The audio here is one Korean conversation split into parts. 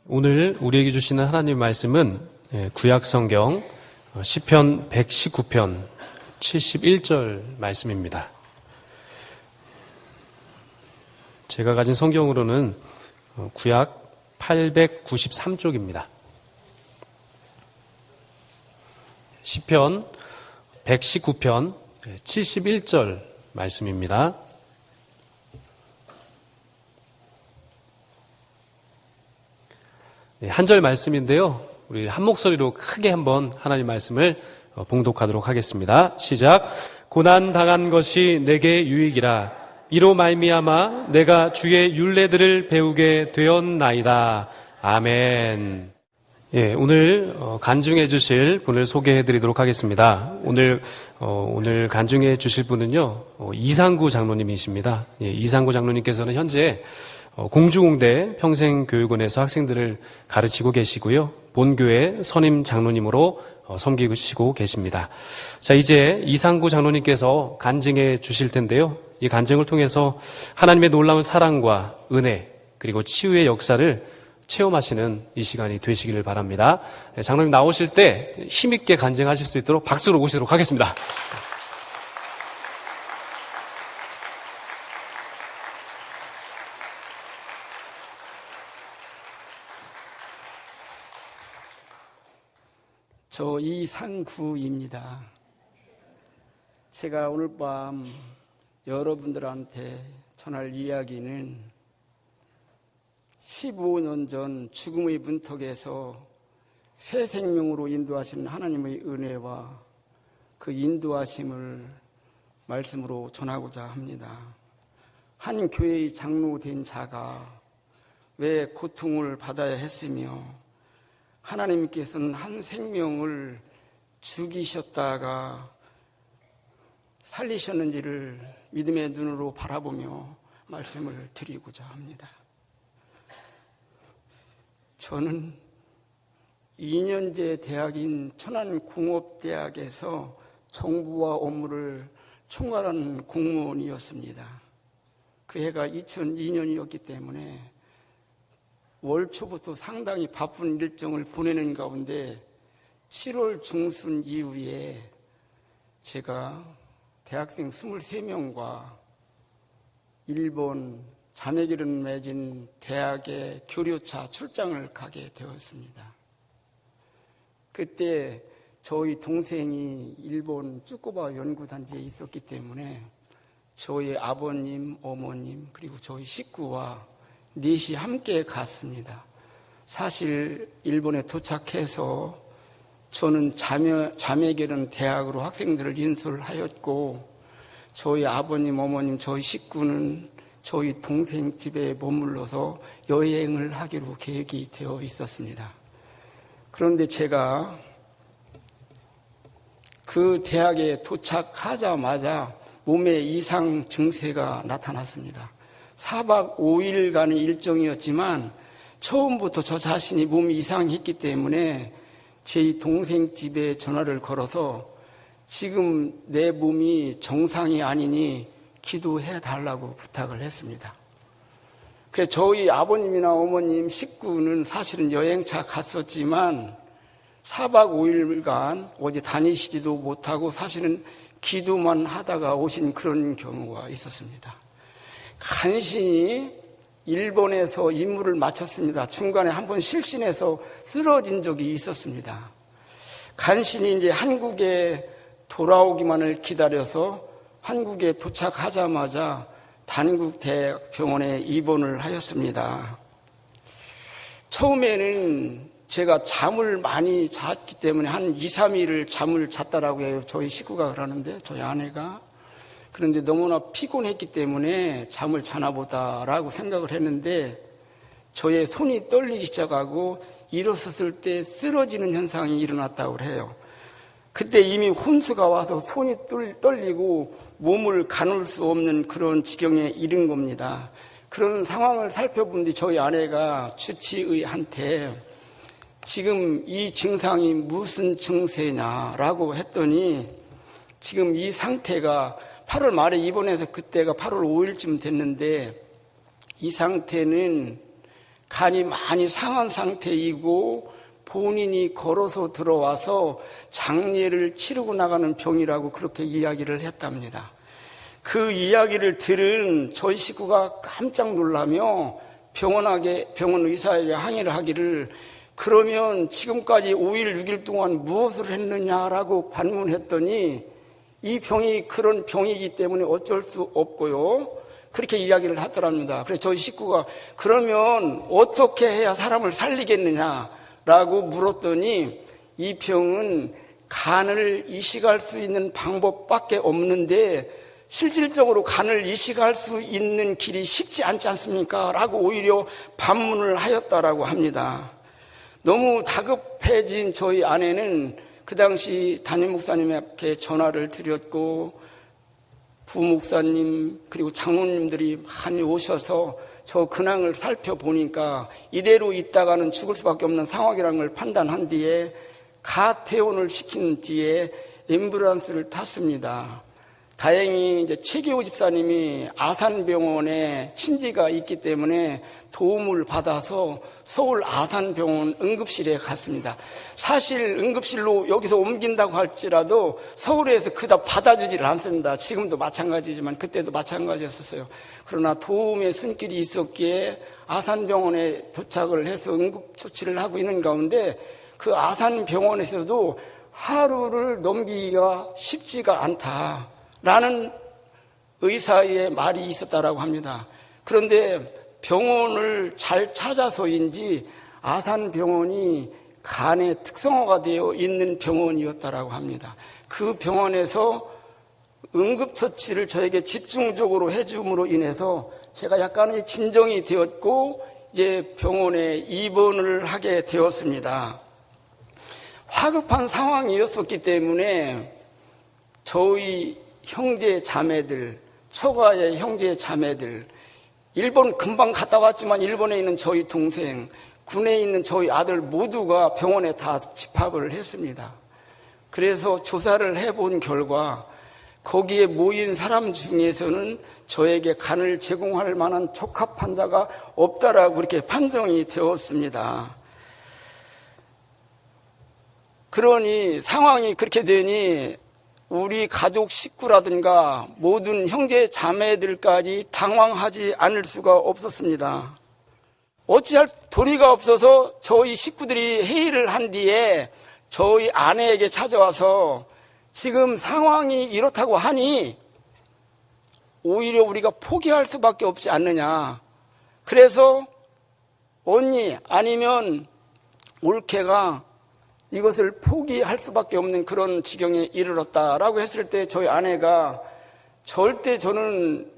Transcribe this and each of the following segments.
오늘 우리에게 주시는 하나님 말씀은 구약성경 시편 119편 71절 말씀입니다. 제가 가진 성경으로는 구약 893쪽입니다. 시편 119편 71절 말씀입니다. 한 절 말씀인데요. 우리 한 목소리로 크게 한번 하나님 말씀을 봉독하도록 하겠습니다. 시작. 고난 당한 것이 내게 유익이라. 이로 말미암아 내가 주의 율례들을 배우게 되었나이다. 아멘. 오늘 간증해 주실 분을 소개해 드리도록 하겠습니다. 오늘 간증해 주실 분은요, 이상구 장로님이십니다. 이상구 장로님께서는 현재 공주공대 평생교육원에서 학생들을 가르치고 계시고요. 본교회 선임 장로님으로 섬기시고 계십니다. 자, 이제 이상구 장로님께서 간증해 주실 텐데요. 이 간증을 통해서 하나님의 놀라운 사랑과 은혜 그리고 치유의 역사를 체험하시는 이 시간이 되시기를 바랍니다. 장로님 나오실 때 힘있게 간증하실 수 있도록 박수로 오시도록 하겠습니다. 저 이상구입니다. 제가 오늘 밤 여러분들한테 전할 이야기는 15년 전 죽음의 문턱에서 새 생명으로 인도하시는 하나님의 은혜와 그 인도하심을 말씀으로 전하고자 합니다. 한 교회의 장로 된 자가 왜 고통을 받아야 했으며 하나님께서는 한 생명을 죽이셨다가 살리셨는지를 믿음의 눈으로 바라보며 말씀을 드리고자 합니다. 저는 2년제 대학인 천안공업대학에서 정부와 업무를 총괄하는 공무원이었습니다. 그 해가 2002년이었기 때문에 월 초부터 상당히 바쁜 일정을 보내는 가운데 7월 중순 이후에 제가 대학생 23명과 일본 자매기를 맺은 대학의 교류차 출장을 가게 되었습니다. 그때 저희 동생이 일본 쭈꾸바 연구단지에 있었기 때문에 저희 아버님, 어머님 그리고 저희 식구와 넷이 함께 갔습니다. 사실 일본에 도착해서 저는 자매결혼 대학으로 학생들을 인솔 하였고 저희 아버님, 어머님, 저희 식구는 저희 동생 집에 머물러서 여행을 하기로 계획이 되어 있었습니다. 그런데 제가 그 대학에 도착하자마자 몸에 이상 증세가 나타났습니다. 4박 5일간의 일정이었지만 처음부터 저 자신이 몸이 이상했기 때문에 제 동생 집에 전화를 걸어서 지금 내 몸이 정상이 아니니 기도해 달라고 부탁을 했습니다. 그래서 저희 아버님이나 어머님 식구는 사실은 여행차 갔었지만 4박 5일간 어디 다니시지도 못하고 사실은 기도만 하다가 오신 그런 경우가 있었습니다. 간신히 일본에서 임무를 마쳤습니다. 중간에 한번 실신해서 쓰러진 적이 있었습니다. 간신히 이제 한국에 돌아오기만을 기다려서 한국에 도착하자마자 단국대학병원에 입원을 하였습니다. 처음에는 제가 잠을 많이 잤기 때문에 한 2, 3일을 잠을 잤다라고 해요. 저희 식구가 그러는데 저희 아내가. 그런데 너무나 피곤했기 때문에 잠을 자나 보다라고 생각을 했는데 저의 손이 떨리기 시작하고 일어섰을 때 쓰러지는 현상이 일어났다고 해요. 그때 이미 혼수가 와서 손이 떨리고 몸을 가눌 수 없는 그런 지경에 이른 겁니다. 그런 상황을 살펴본 뒤 저희 아내가 주치의한테 지금 이 증상이 무슨 증세냐라고 했더니 지금 이 상태가 8월 말에 입원해서 그때가 8월 5일쯤 됐는데 이 상태는 간이 많이 상한 상태이고 본인이 걸어서 들어와서 장례를 치르고 나가는 병이라고 그렇게 이야기를 했답니다. 그 이야기를 들은 저희 식구가 깜짝 놀라며 병원 의사에게 항의를 하기를, 그러면 지금까지 5일, 6일 동안 무엇을 했느냐라고 반문했더니 이 병이 그런 병이기 때문에 어쩔 수 없고요, 그렇게 이야기를 하더랍니다. 그래서 저희 식구가 그러면 어떻게 해야 사람을 살리겠느냐라고 물었더니 이 병은 간을 이식할 수 있는 방법밖에 없는데 실질적으로 간을 이식할 수 있는 길이 쉽지 않지 않습니까? 라고 오히려 반문을 하였다라고 합니다. 너무 다급해진 저희 아내는 그 당시 담임 목사님에게 전화를 드렸고 부목사님 그리고 장로님들이 많이 오셔서 저 근황을 살펴보니까 이대로 있다가는 죽을 수밖에 없는 상황이라는 걸 판단한 뒤에 가퇴원을 시킨 뒤에 앰뷸런스를 탔습니다. 다행히 이제 최기호 집사님이 아산병원에 친지가 있기 때문에 도움을 받아서 서울 아산병원 응급실에 갔습니다. 사실 응급실로 여기서 옮긴다고 할지라도 서울에서 그다 받아주질 않습니다. 지금도 마찬가지지만 그때도 마찬가지였었어요. 그러나 도움의 손길이 있었기에 아산병원에 도착을 해서 응급처치를 하고 있는 가운데 그 아산병원에서도 하루를 넘기기가 쉽지가 않다라는 의사의 말이 있었다라고 합니다. 그런데 병원을 잘 찾아서인지 아산병원이 간의 특성화가 되어 있는 병원이었다라고 합니다. 그 병원에서 응급처치를 저에게 집중적으로 해줌으로 인해서 제가 약간의 진정이 되었고 이제 병원에 입원을 하게 되었습니다. 화급한 상황이었었기 때문에 저희 형제 자매들, 처가의 형제 자매들, 일본 금방 갔다 왔지만 일본에 있는 저희 동생, 군에 있는 저희 아들 모두가 병원에 다 집합을 했습니다. 그래서 조사를 해본 결과 거기에 모인 사람 중에서는 저에게 간을 제공할 만한 적합 환자가 없다라고 그렇게 판정이 되었습니다. 그러니 상황이 그렇게 되니 우리 가족 식구라든가 모든 형제 자매들까지 당황하지 않을 수가 없었습니다. 어찌할 도리가 없어서 저희 식구들이 회의를 한 뒤에 저희 아내에게 찾아와서 지금 상황이 이렇다고 하니 오히려 우리가 포기할 수밖에 없지 않느냐. 그래서 언니 아니면 올케가 이것을 포기할 수밖에 없는 그런 지경에 이르렀다라고 했을 때 저희 아내가 절대 저는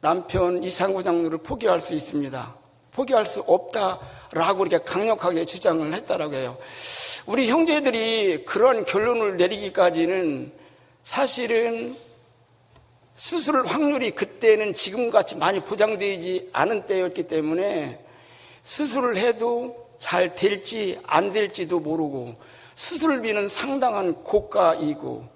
남편 이상구 장로를 포기할 수 있습니다. 포기할 수 없다라고 이렇게 강력하게 주장을 했다라고 해요. 우리 형제들이 그런 결론을 내리기까지는 사실은 수술 확률이 그때는 지금같이 많이 보장되지 않은 때였기 때문에 수술을 해도 잘 될지 안 될지도 모르고 수술비는 상당한 고가이고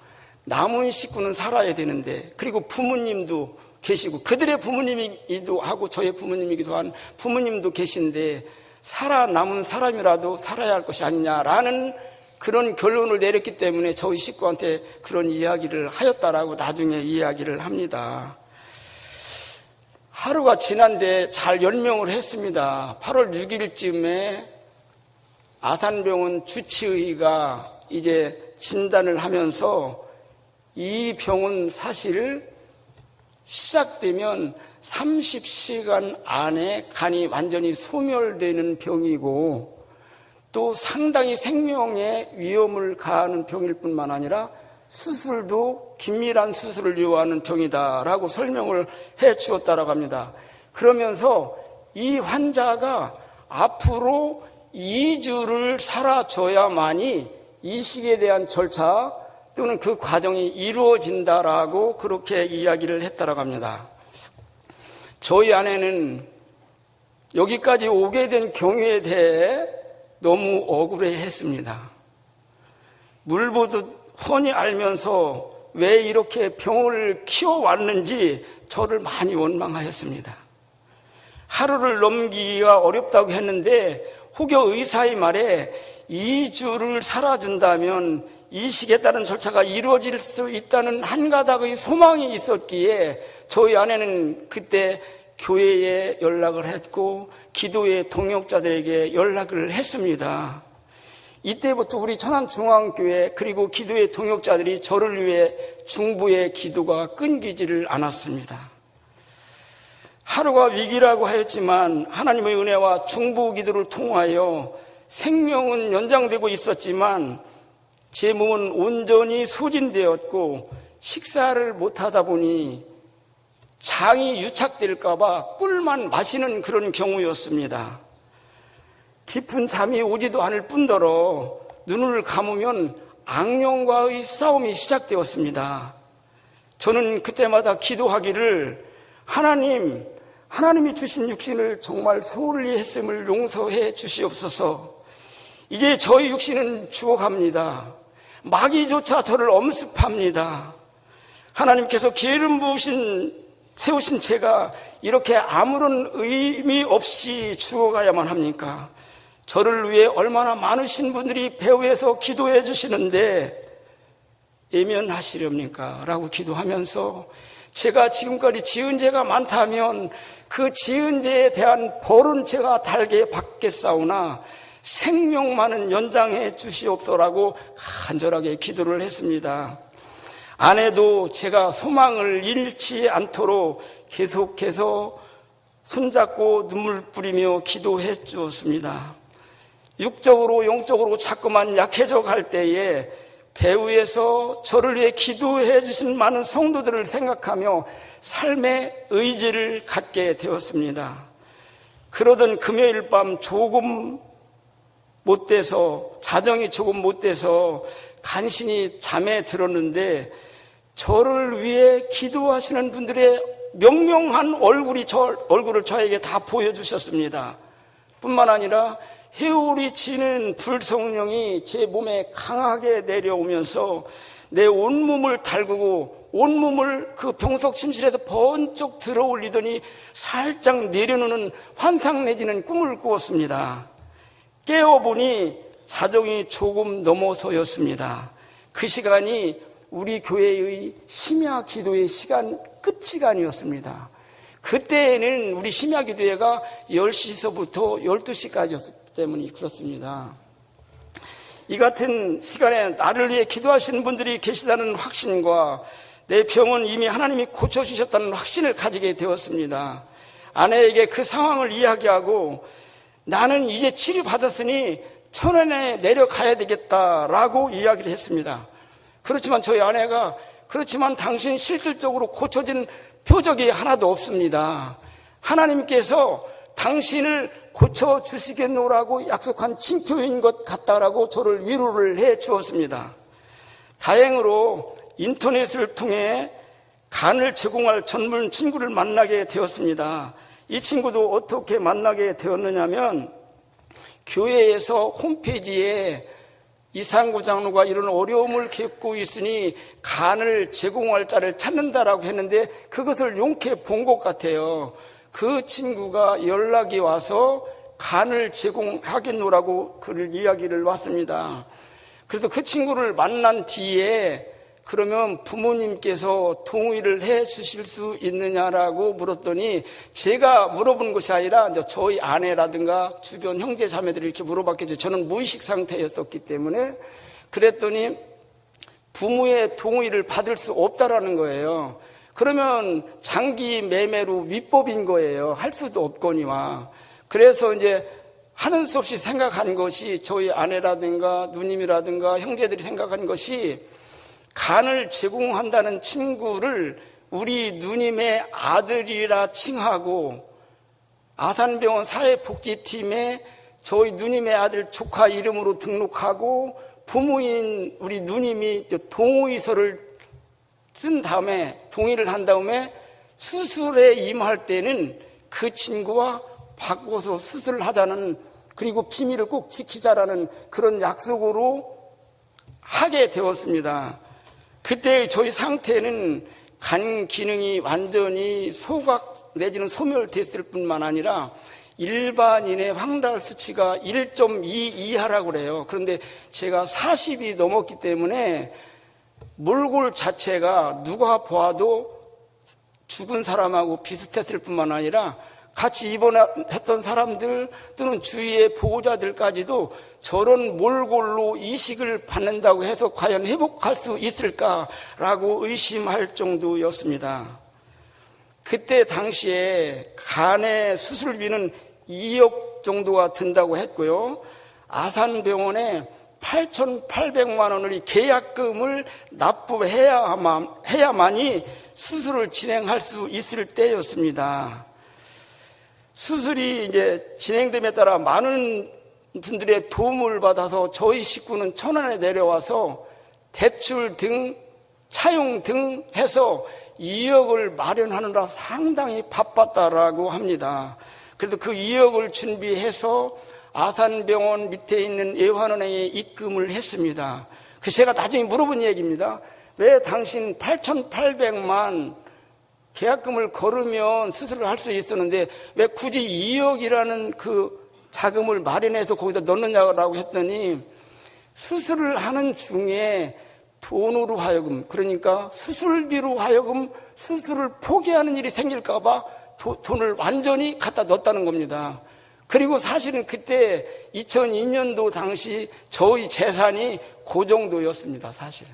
남은 식구는 살아야 되는데 그리고 부모님도 계시고 그들의 부모님이기도 하고 저의 부모님이기도 한 부모님도 계신데 살아남은 사람이라도 살아야 할 것이 아니냐라는 그런 결론을 내렸기 때문에 저희 식구한테 그런 이야기를 하였다라고 나중에 이야기를 합니다. 하루가 지난데 잘 연명을 했습니다. 8월 6일쯤에 아산병원 주치의가 이제 진단을 하면서 이 병은 사실 시작되면 30시간 안에 간이 완전히 소멸되는 병이고 또 상당히 생명에 위험을 가하는 병일 뿐만 아니라 수술도 긴밀한 수술을 요하는 병이다라고 설명을 해 주었다라고 합니다. 그러면서 이 환자가 앞으로 2주를 살아줘야만이 이식에 대한 절차 또는 그 과정이 이루어진다라고 그렇게 이야기를 했다라고 합니다. 저희 아내는 여기까지 오게 된 경위에 대해 너무 억울해했습니다. 물보듯 훤히 알면서 왜 이렇게 병을 키워왔는지 저를 많이 원망하였습니다. 하루를 넘기기가 어렵다고 했는데 혹여 의사의 말에 2주를 살아준다면 이식에 따른 절차가 이루어질 수 있다는 한 가닥의 소망이 있었기에 저희 아내는 그때 교회에 연락을 했고 기도의 동역자들에게 연락을 했습니다. 이때부터 우리 천안중앙교회 그리고 기도의 동역자들이 저를 위해 중보의 기도가 끊기지를 않았습니다. 하루가 위기라고 하였지만 하나님의 은혜와 중보 기도를 통하여 생명은 연장되고 있었지만 제 몸은 온전히 소진되었고 식사를 못하다 보니 장이 유착될까 봐 꿀만 마시는 그런 경우였습니다. 깊은 잠이 오지도 않을 뿐더러 눈을 감으면 악령과의 싸움이 시작되었습니다. 저는 그때마다 기도하기를 하나님이 주신 육신을 정말 소홀히 했음을 용서해 주시옵소서. 이제 저희 육신은 죽어갑니다. 마귀조차 저를 엄습합니다. 하나님께서 기름 부으신 세우신 제가 이렇게 아무런 의미 없이 죽어가야만 합니까? 저를 위해 얼마나 많으신 분들이 배후에서 기도해 주시는데 예면하시렵니까? 라고 기도하면서 제가 지금까지 지은 죄가 많다면 그 지은 죄에 대한 벌은 제가 달게 받겠사오나 생명만은 연장해 주시옵소라고 간절하게 기도를 했습니다. 아내도 제가 소망을 잃지 않도록 계속해서 손잡고 눈물 뿌리며 기도해 주었습니다. 육적으로 영적으로 자꾸만 약해져 갈 때에 배후에서 저를 위해 기도해 주신 많은 성도들을 생각하며 삶의 의지를 갖게 되었습니다. 그러던 금요일 밤 조금 못돼서 자정이 조금 못돼서 간신히 잠에 들었는데 저를 위해 기도하시는 분들의 명명한 얼굴을 저에게 다 보여주셨습니다. 뿐만 아니라 해오리 치는 불성령이 제 몸에 강하게 내려오면서 내 온몸을 달구고 온몸을 그 병석 침실에서 번쩍 들어올리더니 살짝 내려놓는 환상 내지는 꿈을 꾸었습니다. 깨어보니 자정이 조금 넘어서였습니다. 그 시간이 우리 교회의 심야 기도의 끝 시간이었습니다. 그때에는 우리 심야 기도회가 10시서부터 12시까지였기 때문에 그렇습니다. 이 같은 시간에 나를 위해 기도하시는 분들이 계시다는 확신과 내 병은 이미 하나님이 고쳐주셨다는 확신을 가지게 되었습니다. 아내에게 그 상황을 이야기하고 나는 이제 치료받았으니 천안에 내려가야 되겠다라고 이야기를 했습니다. 그렇지만 저희 아내가 그렇지만 당신 실질적으로 고쳐진 표적이 하나도 없습니다. 하나님께서 당신을 고쳐주시겠노라고 약속한 징표인 것 같다라고 저를 위로를 해 주었습니다. 다행으로 인터넷을 통해 간을 제공할 전문 친구를 만나게 되었습니다. 이 친구도 어떻게 만나게 되었느냐면 교회에서 홈페이지에 이상구 장로가 이런 어려움을 겪고 있으니 간을 제공할 자를 찾는다라고 했는데 그것을 용케 본 것 같아요. 그 친구가 연락이 와서 간을 제공하겠노라고 그 이야기를 왔습니다. 그래서 그 친구를 만난 뒤에 그러면 부모님께서 동의를 해 주실 수 있느냐라고 물었더니 제가 물어본 것이 아니라 저희 아내라든가 주변 형제 자매들이 이렇게 물어봤겠죠. 저는 무의식 상태였었기 때문에 그랬더니 부모의 동의를 받을 수 없다라는 거예요. 그러면 장기 매매로 위법인 거예요. 할 수도 없거니와. 그래서 이제 하는 수 없이 생각한 것이 저희 아내라든가 누님이라든가 형제들이 생각한 것이 간을 제공한다는 친구를 우리 누님의 아들이라 칭하고 아산병원 사회복지팀에 저희 누님의 아들 조카 이름으로 등록하고 부모인 우리 누님이 동의서를 쓴 다음에 동의를 한 다음에 수술에 임할 때는 그 친구와 바꿔서 수술을 하자는 그리고 비밀을 꼭 지키자라는 그런 약속으로 하게 되었습니다. 그때 저희 상태는 간 기능이 완전히 소각 내지는 소멸됐을 뿐만 아니라 일반인의 황달 수치가 1.2 이하라고 그래요. 그런데 제가 40이 넘었기 때문에 몰골 자체가 누가 보아도 죽은 사람하고 비슷했을 뿐만 아니라 같이 입원했던 사람들 또는 주위의 보호자들까지도 저런 몰골로 이식을 받는다고 해서 과연 회복할 수 있을까라고 의심할 정도였습니다. 그때 당시에 간의 수술비는 2억 정도가 든다고 했고요. 아산병원에 8,800만 원의 계약금을 납부해야만이 수술을 진행할 수 있을 때였습니다. 수술이 이제 진행됨에 따라 많은 분들의 도움을 받아서 저희 식구는 천안에 내려와서 대출 등 차용 등 해서 2억을 마련하느라 상당히 바빴다라고 합니다. 그래서 그 2억을 준비해서 아산병원 밑에 있는 애환은행에 입금을 했습니다. 그 제가 나중에 물어본 얘기입니다. 왜 당신 8,800만 계약금을 걸으면 수술을 할 수 있었는데 왜 굳이 2억이라는 그 자금을 마련해서 거기다 넣느냐고 했더니 수술을 하는 중에 돈으로 하여금, 그러니까 수술비로 하여금 수술을 포기하는 일이 생길까 봐 돈을 완전히 갖다 넣었다는 겁니다. 그리고 사실은 그때 2002년도 당시 저희 재산이 그 정도였습니다, 사실은.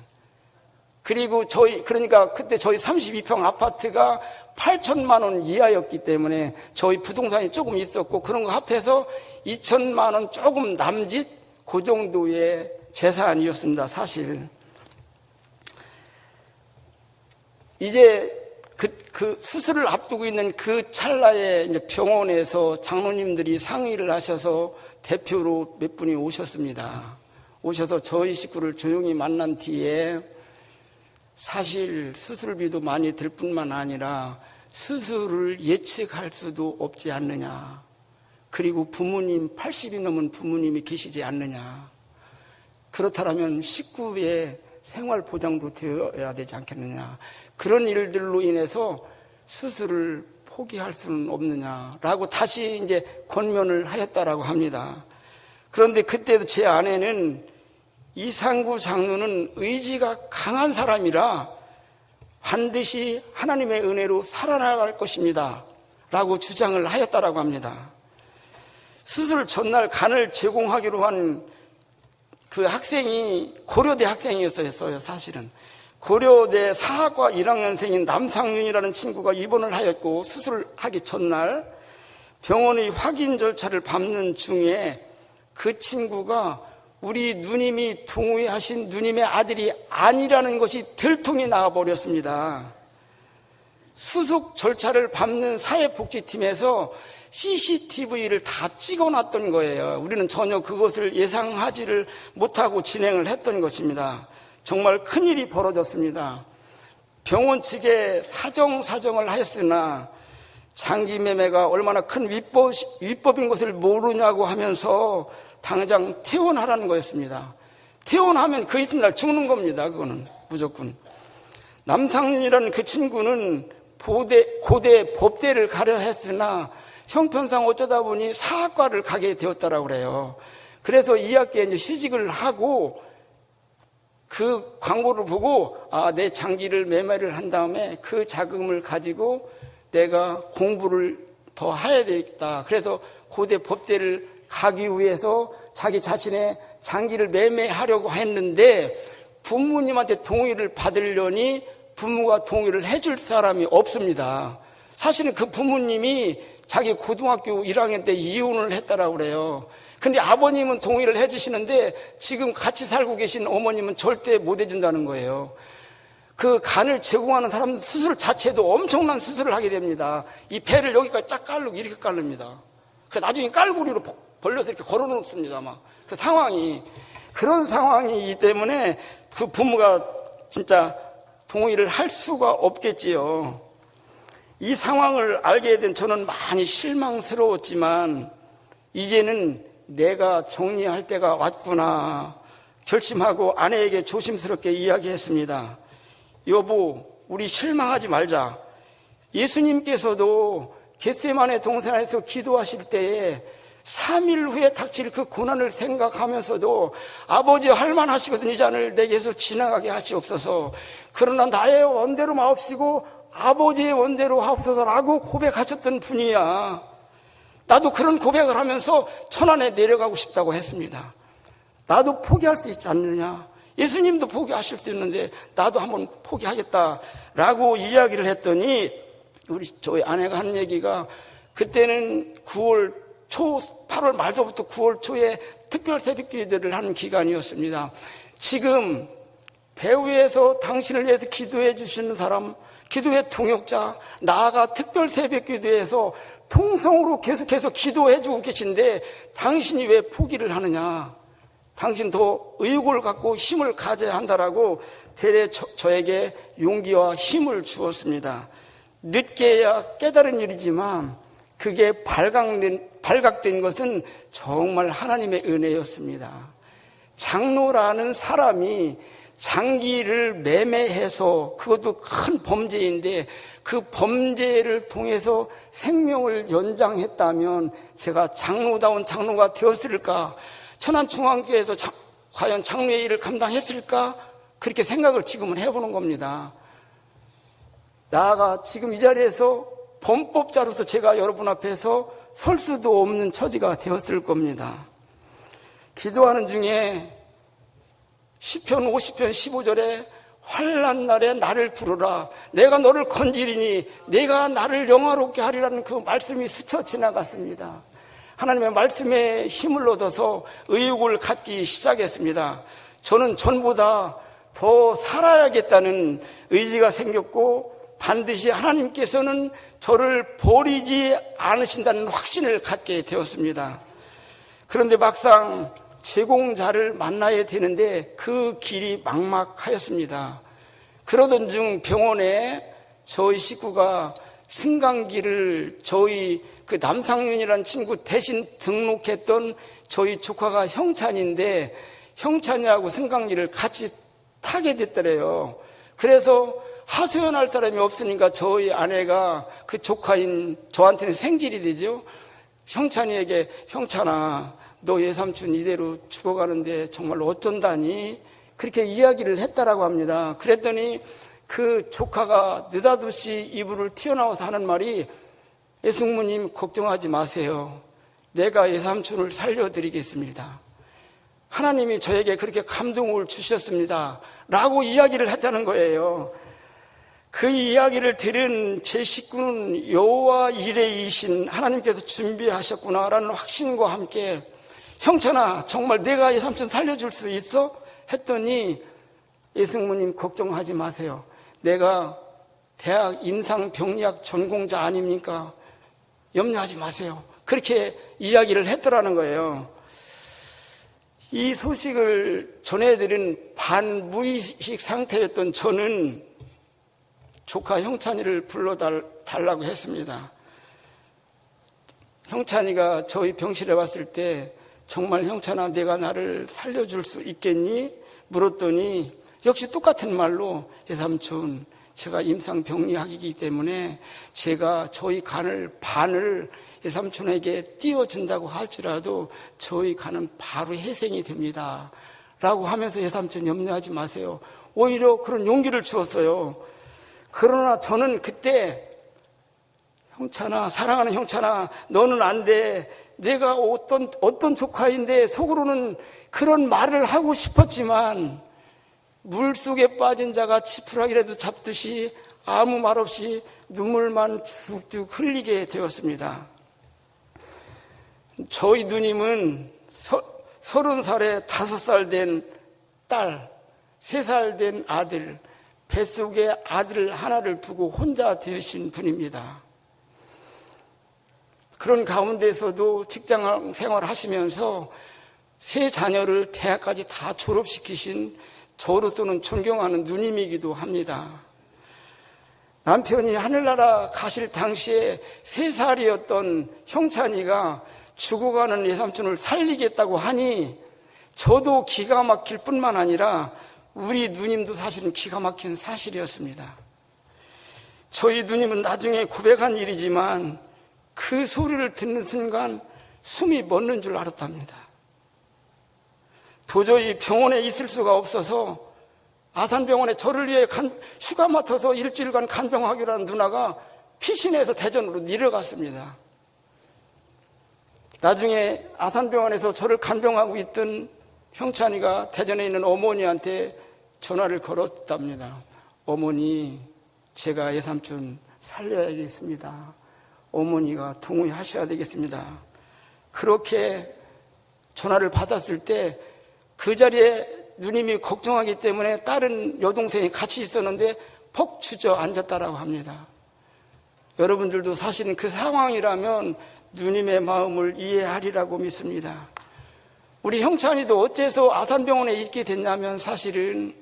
그리고 그러니까 그때 저희 32평 아파트가 8천만 원 이하였기 때문에 저희 부동산이 조금 있었고 그런 거 합해서 2천만 원 조금 남짓 그 정도의 재산이었습니다, 사실. 이제 그 수술을 앞두고 있는 그 찰나에 이제 병원에서 장로님들이 상의를 하셔서 대표로 몇 분이 오셨습니다. 오셔서 저희 식구를 조용히 만난 뒤에 사실 수술비도 많이 들 뿐만 아니라 수술을 예측할 수도 없지 않느냐. 그리고 부모님 80이 넘은 부모님이 계시지 않느냐. 그렇다면 식구의 생활 보장도 되어야 되지 않겠느냐. 그런 일들로 인해서 수술을 포기할 수는 없느냐라고 다시 이제 권면을 하였다라고 합니다. 그런데 그때도 제 아내는 이상구 장로는 의지가 강한 사람이라 반드시 하나님의 은혜로 살아나갈 것입니다 라고 주장을 하였다라고 합니다. 수술 전날 간을 제공하기로 한 그 학생이 고려대 학생이었어요. 사실은 고려대 사학과 1학년생인 남상윤이라는 친구가 입원을 하였고 수술하기 전날 병원의 확인 절차를 밟는 중에 그 친구가 우리 누님이 동의하신 누님의 아들이 아니라는 것이 들통이 나와버렸습니다. 수속 절차를 밟는 사회복지팀에서 CCTV를 다 찍어놨던 거예요. 우리는 전혀 그것을 예상하지를 못하고 진행을 했던 것입니다. 정말 큰일이 벌어졌습니다. 병원 측에 사정을 하였으나 장기 매매가 얼마나 큰 위법인 것을 모르냐고 하면서 당장 퇴원하라는 거였습니다. 퇴원하면 그 이튿날 죽는 겁니다. 그거는 무조건. 남상윤이라는 그 친구는 고대 법대를 가려 했으나 형편상 어쩌다 보니 사학과를 가게 되었다라고 그래요. 그래서 2학기에 이제 휴직을 하고 그 광고를 보고 내 장기를 매매를 한 다음에 그 자금을 가지고 내가 공부를 더 해야 되겠다. 그래서 고대 법대를 가기 위해서 자기 자신의 장기를 매매하려고 했는데 부모님한테 동의를 받으려니 부모가 동의를 해줄 사람이 없습니다. 사실은 그 부모님이 자기 고등학교 1학년 때 이혼을 했다라고 그래요. 근데 아버님은 동의를 해주시는데 지금 같이 살고 계신 어머님은 절대 못 해준다는 거예요. 그 간을 제공하는 사람 수술 자체도 엄청난 수술을 하게 됩니다. 이 배를 여기까지 쫙 깔고 이렇게 깔릅니다. 그 나중에 깔고리로 벌려서 이렇게 걸어 놓습니다. 막 그 상황이 그런 상황이기 때문에 그 부모가 진짜 동의를 할 수가 없겠지요. 이 상황을 알게 된 저는 많이 실망스러웠지만 이제는 내가 정리할 때가 왔구나 결심하고 아내에게 조심스럽게 이야기했습니다. 여보, 우리 실망하지 말자. 예수님께서도 겟세마네 동산에서 기도하실 때에 3일 후에 닥칠 그 고난을 생각하면서도 아버지 할만하시거든 이 잔을 내게서 지나가게 하시옵소서. 그러나 나의 원대로 마옵시고 아버지의 원대로 하옵소서라고 고백하셨던 분이야. 나도 그런 고백을 하면서 천안에 내려가고 싶다고 했습니다. 나도 포기할 수 있지 않느냐. 예수님도 포기하실 수 있는데 나도 한번 포기하겠다라고 이야기를 했더니 저희 아내가 한 얘기가 그때는 9월 초 8월 말서부터 9월 초에 특별 새벽기도를 하는 기간이었습니다. 지금 배후에서 당신을 위해서 기도해 주시는 사람, 기도의 동역자, 나아가 특별 새벽기도에서 통성으로 계속해서 기도해 주고 계신데 당신이 왜 포기를 하느냐. 당신 더 의욕을 갖고 힘을 가져야 한다라고 저에게 용기와 힘을 주었습니다. 늦게야 깨달은 일이지만 그게 발각된 것은 정말 하나님의 은혜였습니다. 장로라는 사람이 장기를 매매해서 그것도 큰 범죄인데 그 범죄를 통해서 생명을 연장했다면 제가 장로다운 장로가 되었을까? 천안중앙교회에서 과연 장로의 일을 감당했을까? 그렇게 생각을 지금은 해보는 겁니다. 나아가 지금 이 자리에서 범법자로서 제가 여러분 앞에서 설 수도 없는 처지가 되었을 겁니다. 기도하는 중에 시편 50편 15절에 환난 날에 나를 부르라 내가 너를 건지리니 내가 나를 영화롭게 하리라는 그 말씀이 스쳐 지나갔습니다. 하나님의 말씀에 힘을 얻어서 의욕을 갖기 시작했습니다. 저는 전보다 더 살아야겠다는 의지가 생겼고 반드시 하나님께서는 저를 버리지 않으신다는 확신을 갖게 되었습니다. 그런데 막상 제공자를 만나야 되는데 그 길이 막막하였습니다. 그러던 중 병원에 저희 식구가 승강기를 저희 그 남상윤이라는 친구 대신 등록했던 저희 조카가 형찬인데 형찬이하고 승강기를 같이 타게 됐더래요. 그래서 하소연할 사람이 없으니까 저희 아내가 그 조카인 저한테는 생질이 되죠. 형찬이에게 형찬아 너 외삼촌 이대로 죽어가는데 정말 어쩐다니 그렇게 이야기를 했다라고 합니다. 그랬더니 그 조카가 느닷없이 입으로 튀어나와서 하는 말이 예숙모님 걱정하지 마세요. 내가 외삼촌을 살려드리겠습니다. 하나님이 저에게 그렇게 감동을 주셨습니다. 라고 이야기를 했다는 거예요. 그 이야기를 들은 제 식구는 여호와 이레이신 하나님께서 준비하셨구나라는 확신과 함께 형찬아 정말 내가 외삼촌 살려줄 수 있어? 했더니 예승모님 걱정하지 마세요. 내가 대학 임상병리학 전공자 아닙니까? 염려하지 마세요. 그렇게 이야기를 했더라는 거예요. 이 소식을 전해드린 반무의식 상태였던 저는 조카 형찬이를 불러달라고 했습니다. 형찬이가 저희 병실에 왔을 때 정말 형찬아 내가 나를 살려줄 수 있겠니? 물었더니 역시 똑같은 말로 외삼촌 제가 임상병리학이기 때문에 제가 저희 간을 반을 외삼촌에게 띄워준다고 할지라도 저희 간은 바로 회생이 됩니다. 라고 하면서 외삼촌 염려하지 마세요. 오히려 그런 용기를 주었어요. 그러나 저는 그때 형찬아 사랑하는 형찬아 너는 안 돼. 내가 어떤 조카인데 속으로는 그런 말을 하고 싶었지만 물속에 빠진 자가 지푸라기라도 잡듯이 아무 말 없이 눈물만 쭉쭉 흘리게 되었습니다. 저희 누님은 30살에 5살 된 딸, 3살 된 아들, 뱃속에 아들 하나를 두고 혼자 되신 분입니다. 그런 가운데서도 직장 생활을 하시면서 3 자녀를 대학까지 다 졸업시키신 저로서는 존경하는 누님이기도 합니다. 남편이 하늘나라 가실 당시에 3살이었던 형찬이가 죽어가는 외삼촌을 살리겠다고 하니 저도 기가 막힐 뿐만 아니라 우리 누님도 사실은 기가 막힌 사실이었습니다. 저희 누님은 나중에 고백한 일이지만 그 소리를 듣는 순간 숨이 멎는 줄 알았답니다. 도저히 병원에 있을 수가 없어서 아산병원에 저를 위해 휴가 맡아서 일주일간 간병하기로 한 누나가 피신해서 대전으로 내려갔습니다. 나중에 아산병원에서 저를 간병하고 있던 형찬이가 대전에 있는 어머니한테 전화를 걸었답니다. 어머니, 제가 예삼촌 살려야겠습니다. 어머니가 동의하셔야 되겠습니다. 그렇게 전화를 받았을 때 그 자리에 누님이 걱정하기 때문에 다른 여동생이 같이 있었는데 퍽 주저앉았다라고 합니다. 여러분들도 사실은 그 상황이라면 누님의 마음을 이해하리라고 믿습니다. 우리 형찬이도 어째서 아산병원에 있게 됐냐면 사실은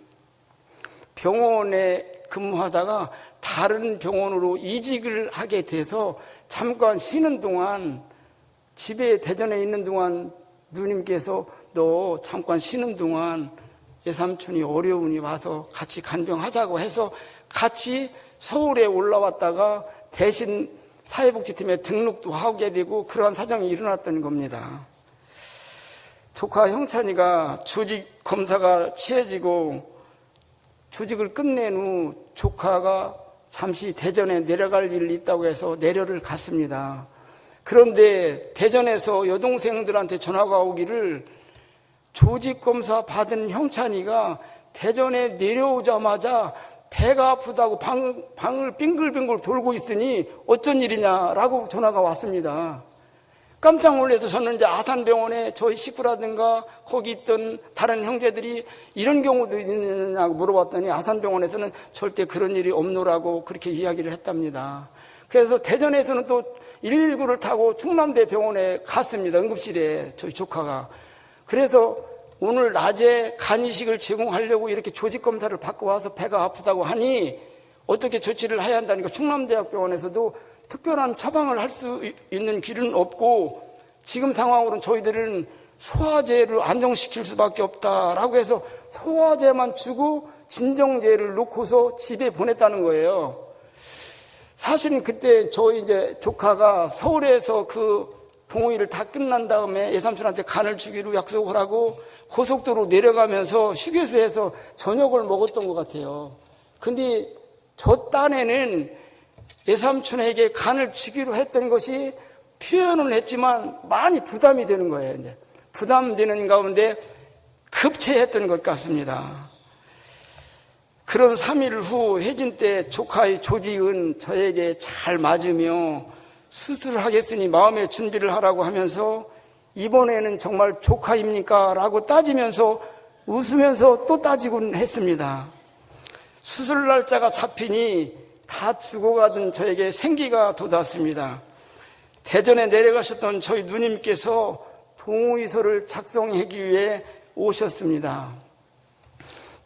병원에 근무하다가 다른 병원으로 이직을 하게 돼서 잠깐 쉬는 동안 집에 대전에 있는 동안 누님께서 너 잠깐 쉬는 동안 예삼촌이 어려우니 와서 같이 간병하자고 해서 같이 서울에 올라왔다가 대신 사회복지팀에 등록도 하게 되고 그러한 사정이 일어났던 겁니다. 조카 형찬이가 조직 검사가 취해지고 조직을 끝낸 후 조카가 잠시 대전에 내려갈 일이 있다고 해서 내려를 갔습니다. 그런데 대전에서 여동생들한테 전화가 오기를 조직검사 받은 형찬이가 대전에 내려오자마자 배가 아프다고 방을 빙글빙글 돌고 있으니 어쩐 일이냐라고 전화가 왔습니다. 깜짝 놀라서 저는 이제 아산병원에 저희 식구라든가 거기 있던 다른 형제들이 이런 경우도 있느냐고 물어봤더니 아산병원에서는 절대 그런 일이 없노라고 그렇게 이야기를 했답니다. 그래서 대전에서는 또 119를 타고 충남대 병원에 갔습니다. 응급실에 저희 조카가. 그래서 오늘 낮에 간이식을 제공하려고 이렇게 조직검사를 받고 와서 배가 아프다고 하니 어떻게 조치를 해야 한다니까 충남대학병원에서도 특별한 처방을 할 수 있는 길은 없고 지금 상황으로는 저희들은 소화제를 안정시킬 수밖에 없다라고 해서 소화제만 주고 진정제를 놓고서 집에 보냈다는 거예요. 사실은 그때 저희 이제 조카가 서울에서 그 동호회를 다 끝난 다음에 예삼촌한테 간을 주기로 약속을 하고 고속도로 내려가면서 휴게소에서 저녁을 먹었던 것 같아요. 근데 저 딴에는 예삼촌에게 간을 주기로 했던 것이 표현을 했지만 많이 부담이 되는 거예요. 이제 부담되는 가운데 급체했던 것 같습니다. 그런 3일 후 회진 때 조카의 조직은 저에게 잘 맞으며 수술을 하겠으니 마음의 준비를 하라고 하면서 이번에는 정말 조카입니까? 라고 따지면서 웃으면서 또 따지곤 했습니다. 수술 날짜가 잡히니 다 죽어가던 저에게 생기가 돋았습니다. 대전에 내려가셨던 저희 누님께서 동의서를 작성하기 위해 오셨습니다.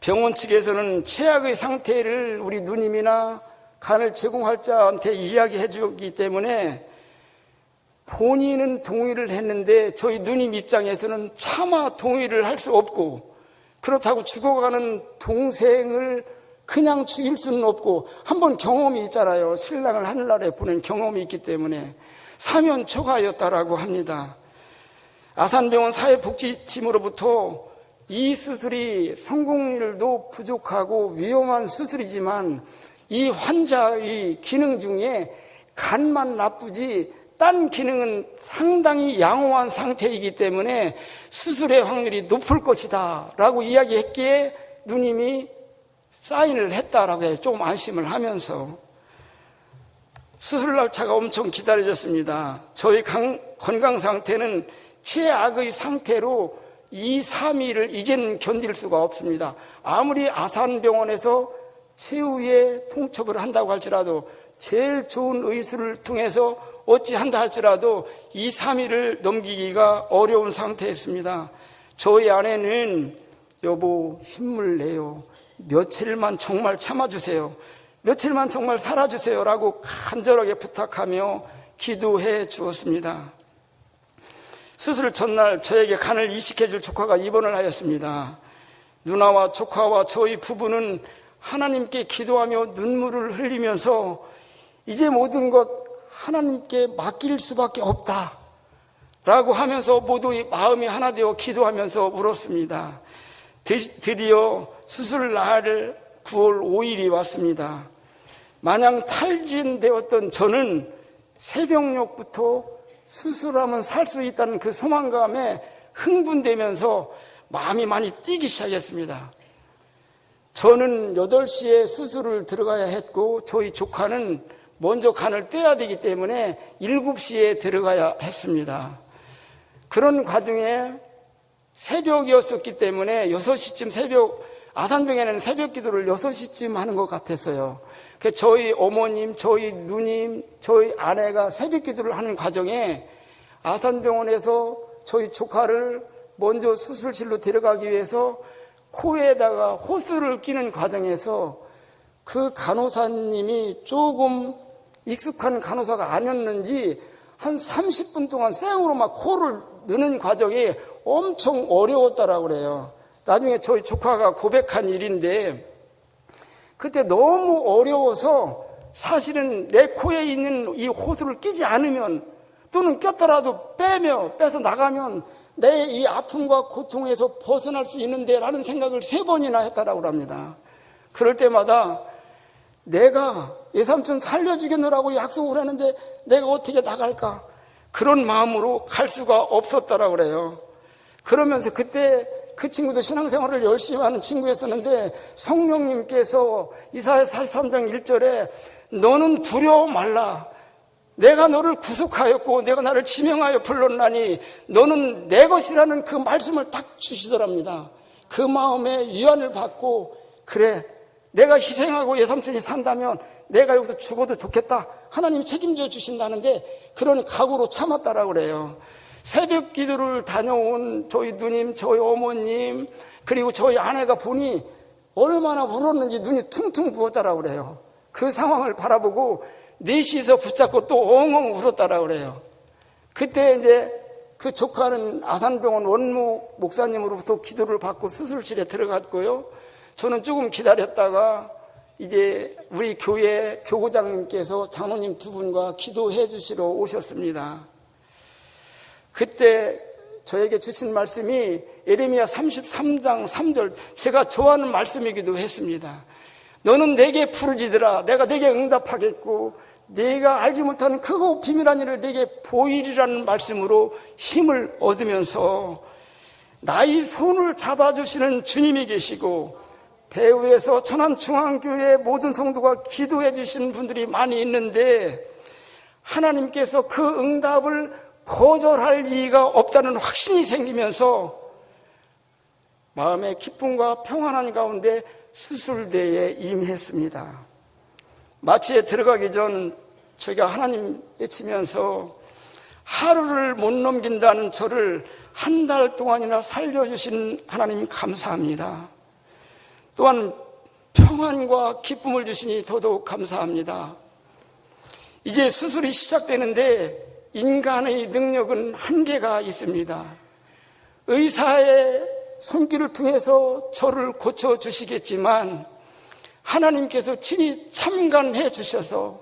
병원 측에서는 최악의 상태를 우리 누님이나 간을 제공할 자한테 이야기해 주기 때문에 본인은 동의를 했는데 저희 누님 입장에서는 차마 동의를 할 수 없고 그렇다고 죽어가는 동생을 그냥 죽일 수는 없고 한번 경험이 있잖아요. 신랑을 하늘나라에 보낸 경험이 있기 때문에 사면초가였다라고 합니다. 아산병원 사회복지팀으로부터 이 수술이 성공률도 부족하고 위험한 수술이지만 이 환자의 기능 중에 간만 나쁘지 딴 기능은 상당히 양호한 상태이기 때문에 수술의 확률이 높을 것이다 라고 이야기했기에 누님이 사인을 했다라고 해요. 조금 안심을 하면서. 수술 날짜가 엄청 기다려졌습니다. 저희 건강 상태는 최악의 상태로 2, 3일을 이제는 견딜 수가 없습니다. 아무리 아산병원에서 최후의 통첩을 한다고 할지라도 제일 좋은 의술을 통해서 어찌한다 할지라도 2, 3일을 넘기기가 어려운 상태였습니다. 저희 아내는 여보 힘을 내요. 며칠만 정말 참아주세요. 며칠만 정말 살아주세요 라고 간절하게 부탁하며 기도해 주었습니다. 수술 전날 저에게 간을 이식해 줄 조카가 입원을 하였습니다. 누나와 조카와 저희 부부는 하나님께 기도하며 눈물을 흘리면서 이제 모든 것 하나님께 맡길 수밖에 없다 라고 하면서 모두 마음이 하나 되어 기도하면서 울었습니다. 드디어 수술 날 9월 5일이 왔습니다. 마냥 탈진되었던 저는 새벽녘부터 수술하면 살 수 있다는 그 소망감에 흥분되면서 마음이 많이 뛰기 시작했습니다. 저는 8시에 수술을 들어가야 했고 저희 조카는 먼저 간을 떼야 되기 때문에 7시에 들어가야 했습니다. 그런 과정에 새벽이었었기 때문에 6시쯤 아산병에는 새벽 기도를 6시쯤 하는 것 같았어요. 그래서 저희 어머님, 저희 누님, 저희 아내가 새벽 기도를 하는 과정에 아산병원에서 저희 조카를 먼저 수술실로 데려가기 위해서 코에다가 호스를 끼는 과정에서 그 간호사님이 조금 익숙한 간호사가 아니었는지 한 30분 동안 생으로 막 코를 넣는 과정이 엄청 어려웠다라고 그래요. 나중에 저희 조카가 고백한 일인데 그때 너무 어려워서 사실은 내 코에 있는 이 호스를 끼지 않으면 또는 꼈더라도 빼서 나가면 내 이 아픔과 고통에서 벗어날 수 있는데 라는 생각을 3번이나 했다라고 합니다. 그럴 때마다 내가 외삼촌 살려주겠노라고 약속을 하는데 내가 어떻게 나갈까? 그런 마음으로 갈 수가 없었다라고 그래요. 그러면서 그때 그 친구도 신앙생활을 열심히 하는 친구였었는데 성령님께서 이사야 43장 1절에 너는 두려워 말라. 내가 너를 구속하였고 내가 나를 지명하여 불렀나니 너는 내 것이라는 그 말씀을 딱 주시더랍니다. 그 마음에 위안을 받고 그래 내가 희생하고 외삼촌이 산다면 내가 여기서 죽어도 좋겠다. 하나님이 책임져 주신다는데 그런 각오로 참았다라고 그래요. 새벽 기도를 다녀온 저희 누님, 저희 어머님 그리고 저희 아내가 보니 얼마나 울었는지 눈이 퉁퉁 부었다라고 그래요. 그 상황을 바라보고 넷이서 붙잡고 또 엉엉 울었다라고 그래요. 그때 이제 그 조카는 아산병원 원목 목사님으로부터 기도를 받고 수술실에 들어갔고요. 저는 조금 기다렸다가 이제 우리 교회 교구장님께서 장로님 2분과 기도해 주시러 오셨습니다. 그때 저에게 주신 말씀이 예레미야 33장 3절 제가 좋아하는 말씀이기도 했습니다. 너는 내게 부르짖으라 내가 내게 응답하겠고 내가 알지 못하는 크고 비밀한 일을 내게 보이리라는 말씀으로 힘을 얻으면서 나의 손을 잡아주시는 주님이 계시고 배후에서 천안중앙교회 모든 성도가 기도해 주신 분들이 많이 있는데 하나님께서 그 응답을 거절할 이유가 없다는 확신이 생기면서 마음의 기쁨과 평안한 가운데 수술대에 임했습니다. 마취에 들어가기 전 저희가 하나님 외치면서 하루를 못 넘긴다는 저를 한 달 동안이나 살려주신 하나님 감사합니다. 또한 평안과 기쁨을 주시니 더더욱 감사합니다. 이제 수술이 시작되는데 인간의 능력은 한계가 있습니다. 의사의 손길을 통해서 저를 고쳐주시겠지만 하나님께서 친히 참관해 주셔서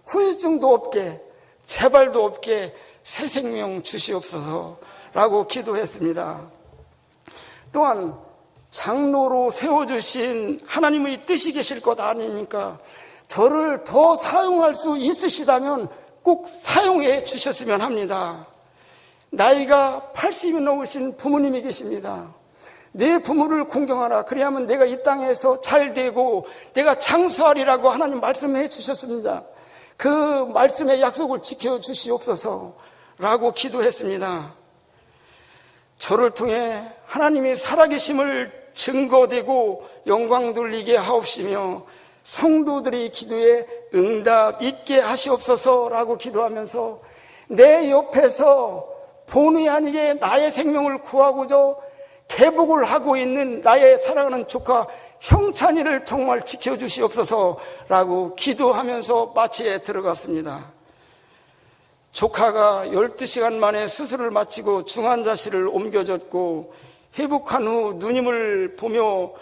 후유증도 없게 재발도 없게 새 생명 주시옵소서라고 기도했습니다. 또한 장로로 세워주신 하나님의 뜻이 계실 것 아닙니까? 저를 더 사용할 수 있으시다면 꼭 사용해 주셨으면 합니다. 나이가 80이 넘으신 부모님이 계십니다. 내 부모를 공경하라. 그래야만 내가 이 땅에서 잘 되고 내가 장수하리라고 하나님 말씀해 주셨습니다. 그 말씀의 약속을 지켜주시옵소서라고 기도했습니다. 저를 통해 하나님이 살아계심을 증거되고 영광 돌리게 하옵시며 성도들의 기도에 응답 있게 하시옵소서라고 기도하면서 내 옆에서 본의 아니게 나의 생명을 구하고자 개복을 하고 있는 나의 사랑하는 조카 형찬이를 정말 지켜주시옵소서라고 기도하면서 마취에 들어갔습니다. 조카가 12시간 만에 수술을 마치고 중환자실을 옮겨졌고 회복한 후 누님을 보며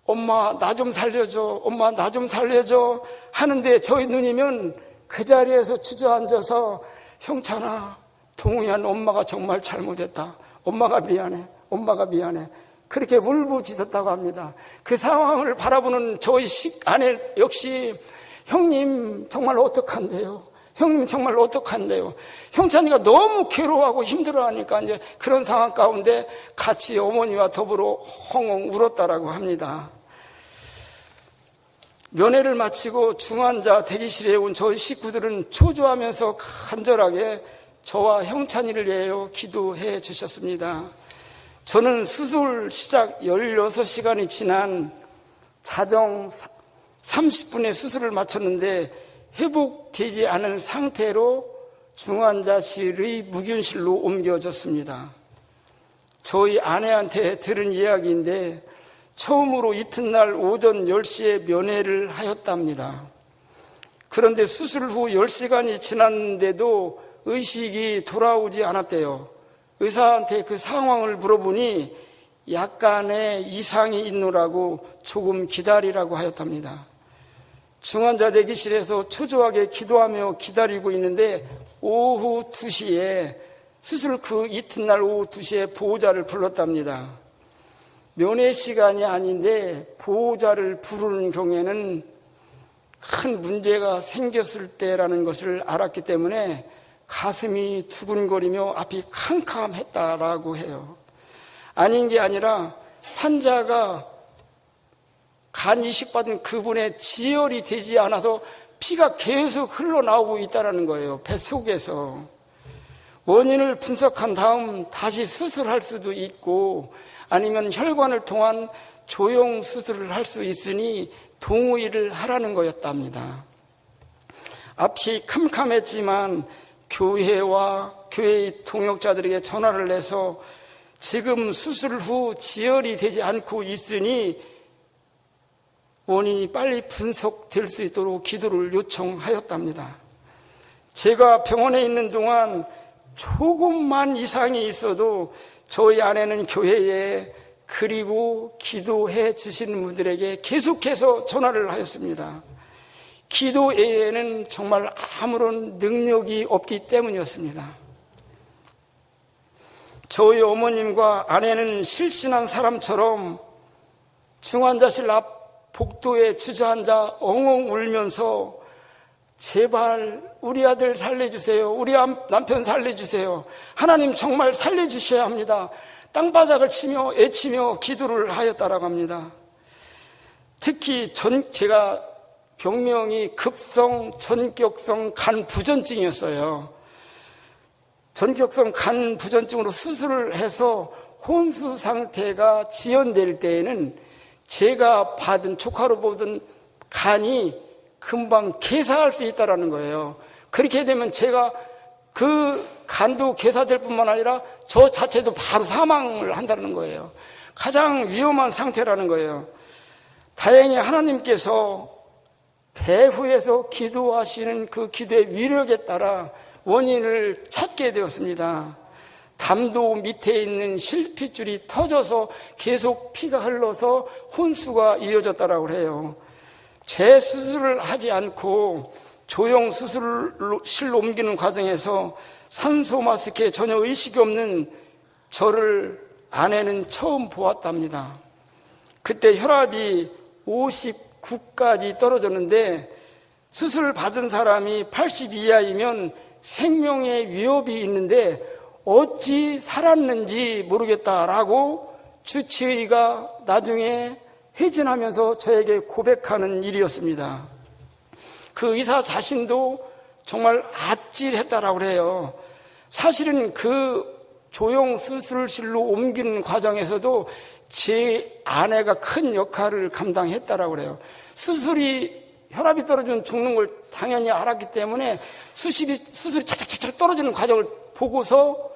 엄마 나 좀 살려줘, 엄마 나 좀 살려줘 하는데 저희 누님은 그 자리에서 주저앉아서 형찬아, 동우야, 엄마가 정말 잘못했다. 엄마가 미안해. 엄마가 미안해. 그렇게 울부짖었다고 합니다. 그 상황을 바라보는 저희 아내 역시 형님 정말 어떡한데요? 형님 정말 어떡한데요? 형찬이가 너무 괴로워하고 힘들어하니까 이제 그런 상황 가운데 같이 어머니와 더불어 헝헝 울었다라고 합니다. 면회를 마치고 중환자 대기실에 온 저희 식구들은 초조하면서 간절하게 저와 형찬이를 위하여 기도해 주셨습니다. 저는 수술 시작 16시간이 지난 자정 30분에 수술을 마쳤는데 회복되지 않은 상태로 중환자실의 무균실로 옮겨졌습니다. 저희 아내한테 들은 이야기인데 처음으로 이튿날 오전 10시에 면회를 하였답니다. 그런데 수술 후 10시간이 지났는데도 의식이 돌아오지 않았대요. 의사한테 그 상황을 물어보니 약간의 이상이 있노라고 조금 기다리라고 하였답니다. 중환자 대기실에서 초조하게 기도하며 기다리고 있는데 오후 2시에 수술 그 이튿날 오후 2시에 보호자를 불렀답니다. 면회 시간이 아닌데 보호자를 부르는 경우에는 큰 문제가 생겼을 때라는 것을 알았기 때문에 가슴이 두근거리며 앞이 캄캄했다라고 해요. 아닌 게 아니라 환자가 간 이식받은 그분의 지혈이 되지 않아서 피가 계속 흘러나오고 있다는 거예요. 뱃속에서. 원인을 분석한 다음 다시 수술할 수도 있고 아니면 혈관을 통한 조영 수술을 할 수 있으니 동의를 하라는 거였답니다. 앞이 캄캄했지만 교회와 교회의 동역자들에게 전화를 해서 지금 수술 후 지혈이 되지 않고 있으니 원인이 빨리 분석될 수 있도록 기도를 요청하였답니다. 제가 병원에 있는 동안 조금만 이상이 있어도 저희 아내는 교회에 그리고 기도해 주시는 분들에게 계속해서 전화를 하였습니다. 기도 외에는 정말 아무런 능력이 없기 때문이었습니다. 저희 어머님과 아내는 실신한 사람처럼 중환자실 앞 복도에 주저앉아 엉엉 울면서 제발 우리 아들 살려주세요. 우리 남편 살려주세요. 하나님 정말 살려주셔야 합니다. 땅바닥을 치며 애치며 기도를 하였다라고 합니다. 특히 제가 병명이 급성 전격성 간 부전증이었어요. 전격성 간 부전증으로 수술을 해서 혼수 상태가 지연될 때에는 제가 받은 조카로 보던 간이 금방 개사할 수 있다는 거예요. 그렇게 되면 제가 그 간도 개사될 뿐만 아니라 저 자체도 바로 사망을 한다는 거예요. 가장 위험한 상태라는 거예요. 다행히 하나님께서 배후에서 기도하시는 그 기도의 위력에 따라 원인을 찾게 되었습니다. 담도 밑에 있는 실핏줄이 터져서 계속 피가 흘러서 혼수가 이어졌다고 해요. 재수술을 하지 않고 조영 수술실로 옮기는 과정에서 산소 마스크에 전혀 의식이 없는 저를 아내는 처음 보았답니다. 그때 혈압이 59까지 떨어졌는데 수술 받은 사람이 80 이하이면 생명의 위협이 있는데 어찌 살았는지 모르겠다라고 주치의가 나중에 회진하면서 저에게 고백하는 일이었습니다. 그 의사 자신도 정말 아찔했다라고 해요. 사실은 그 조영 수술실로 옮기는 과정에서도 제 아내가 큰 역할을 감당했다라고 해요. 수술이 혈압이 떨어지면 죽는 걸 당연히 알았기 때문에 수술이 착착착착 떨어지는 과정을 보고서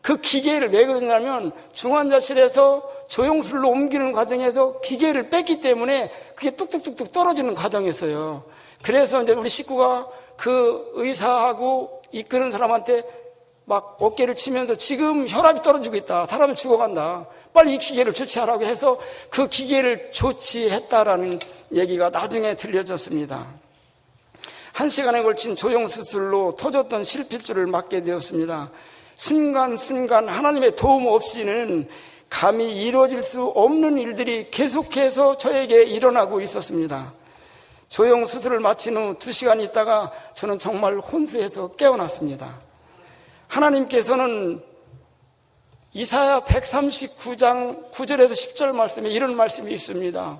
그 기계를 왜 그러냐면 중환자실에서 조영술로 옮기는 과정에서 기계를 뺐기 때문에 그게 뚝뚝뚝뚝 떨어지는 과정이었어요. 그래서 이제 우리 식구가 그 의사하고 이끄는 사람한테 막 어깨를 치면서 지금 혈압이 떨어지고 있다. 사람은 죽어간다. 빨리 이 기계를 조치하라고 해서 그 기계를 조치했다라는 얘기가 나중에 들려졌습니다. 1시간에 걸친 조영수술로 터졌던 실핏줄을 맞게 되었습니다. 순간순간 하나님의 도움 없이는 감히 이루어질 수 없는 일들이 계속해서 저에게 일어나고 있었습니다. 조영 수술을 마친 후 2시간 있다가 저는 정말 혼수해서 깨어났습니다. 하나님께서는 이사야 139장 9절에서 10절 말씀에 이런 말씀이 있습니다.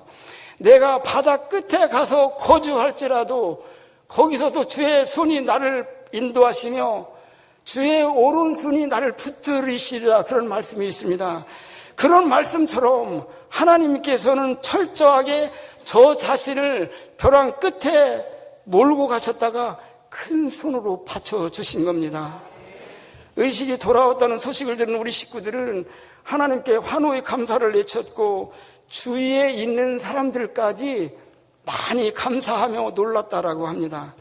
내가 바다 끝에 가서 거주할지라도 거기서도 주의 손이 나를 인도하시며 주의 오른손이 나를 붙들으시리라, 그런 말씀이 있습니다. 그런 말씀처럼 하나님께서는 철저하게 저 자신을 벼랑 끝에 몰고 가셨다가 큰 손으로 받쳐주신 겁니다. 의식이 돌아왔다는 소식을 들은 우리 식구들은 하나님께 환호의 감사를 외쳤고 주위에 있는 사람들까지 많이 감사하며 놀랐다라고 합니다.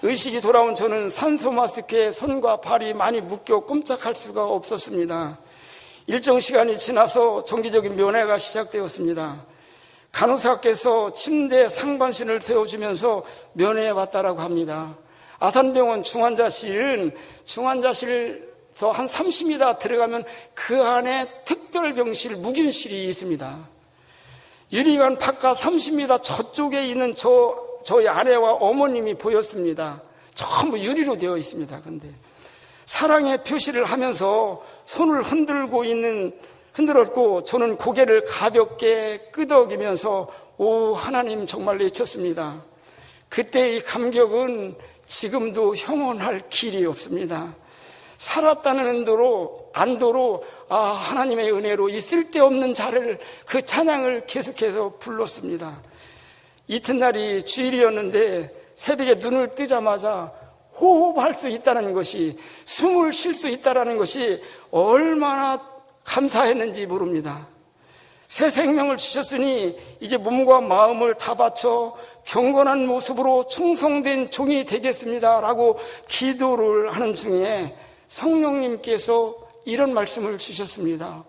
의식이 돌아온 저는 산소 마스크에 손과 발이 많이 묶여 꼼짝할 수가 없었습니다. 일정 시간이 지나서 정기적인 면회가 시작되었습니다. 간호사께서 침대에 상반신을 세워주면서 면회해 왔다라고 합니다. 아산병원 중환자실은 중환자실에서 한 30m 들어가면 그 안에 특별병실, 무균실이 있습니다. 유리관 바깥 30m 저쪽에 있는 저희 아내와 어머님이 보였습니다. 전부 유리로 되어 있습니다. 근데 사랑의 표시를 하면서 손을 흔들었고 저는 고개를 가볍게 끄덕이면서 오 하나님 정말 외쳤습니다. 그때의 감격은 지금도 형언할 길이 없습니다. 살았다는 안도로 하나님의 은혜로 이 쓸데없는 자를, 그 찬양을 계속해서 불렀습니다. 이튿날이 주일이었는데 새벽에 눈을 뜨자마자 호흡할 수 있다는 것이, 숨을 쉴 수 있다는 것이 얼마나 감사했는지 모릅니다. 새 생명을 주셨으니 이제 몸과 마음을 다 바쳐 경건한 모습으로 충성된 종이 되겠습니다 라고 기도를 하는 중에 성령님께서 이런 말씀을 주셨습니다.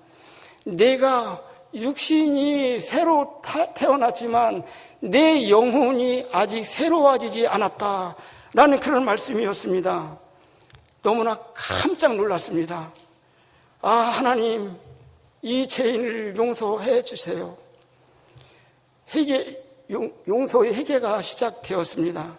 내가 육신이 새로 태어났지만 내 영혼이 아직 새로워지지 않았다 라는 그런 말씀이었습니다. 너무나 깜짝 놀랐습니다. 하나님, 이 죄인을 용서해 주세요. 용서의 회개가 시작되었습니다.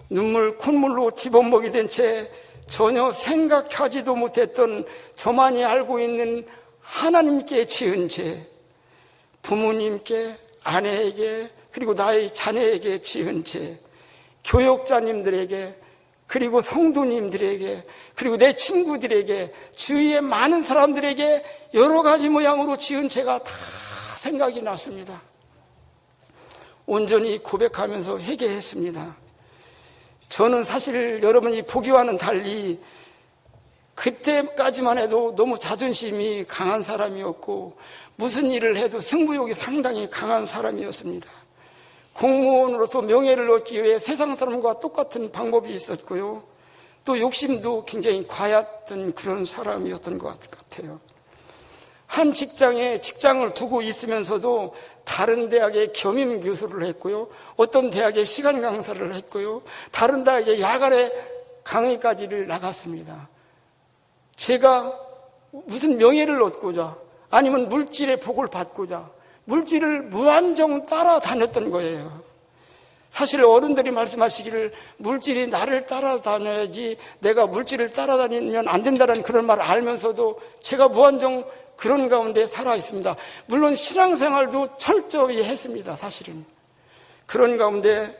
눈물, 콧물로 뒤범벅이 된 채 전혀 생각하지도 못했던 저만이 알고 있는 하나님께 지은 죄, 부모님께, 아내에게, 그리고 나의 자녀에게 지은 죄, 교역자님들에게, 그리고 성도님들에게, 그리고 내 친구들에게, 주위의 많은 사람들에게 여러 가지 모양으로 지은 죄가 다 생각이 났습니다. 온전히 고백하면서 회개했습니다. 저는 사실 여러분이 보기와는 달리 그때까지만 해도 너무 자존심이 강한 사람이었고 무슨 일을 해도 승부욕이 상당히 강한 사람이었습니다. 공무원으로서 명예를 얻기 위해 세상 사람과 똑같은 방법이 있었고요. 또 욕심도 굉장히 과했던 그런 사람이었던 것 같아요. 한 직장에 직장을 두고 있으면서도 다른 대학에 겸임 교수를 했고요. 어떤 대학에 시간 강사를 했고요. 다른 대학에 야간에 강의까지를 나갔습니다. 제가 무슨 명예를 얻고자 아니면 물질의 복을 받고자 물질을 무한정 따라다녔던 거예요. 사실 어른들이 말씀하시기를 물질이 나를 따라다녀야지 내가 물질을 따라다니면 안 된다는 그런 말을 알면서도 제가 무한정 그런 가운데 살아 있습니다. 물론 신앙생활도 철저히 했습니다. 사실은 그런 가운데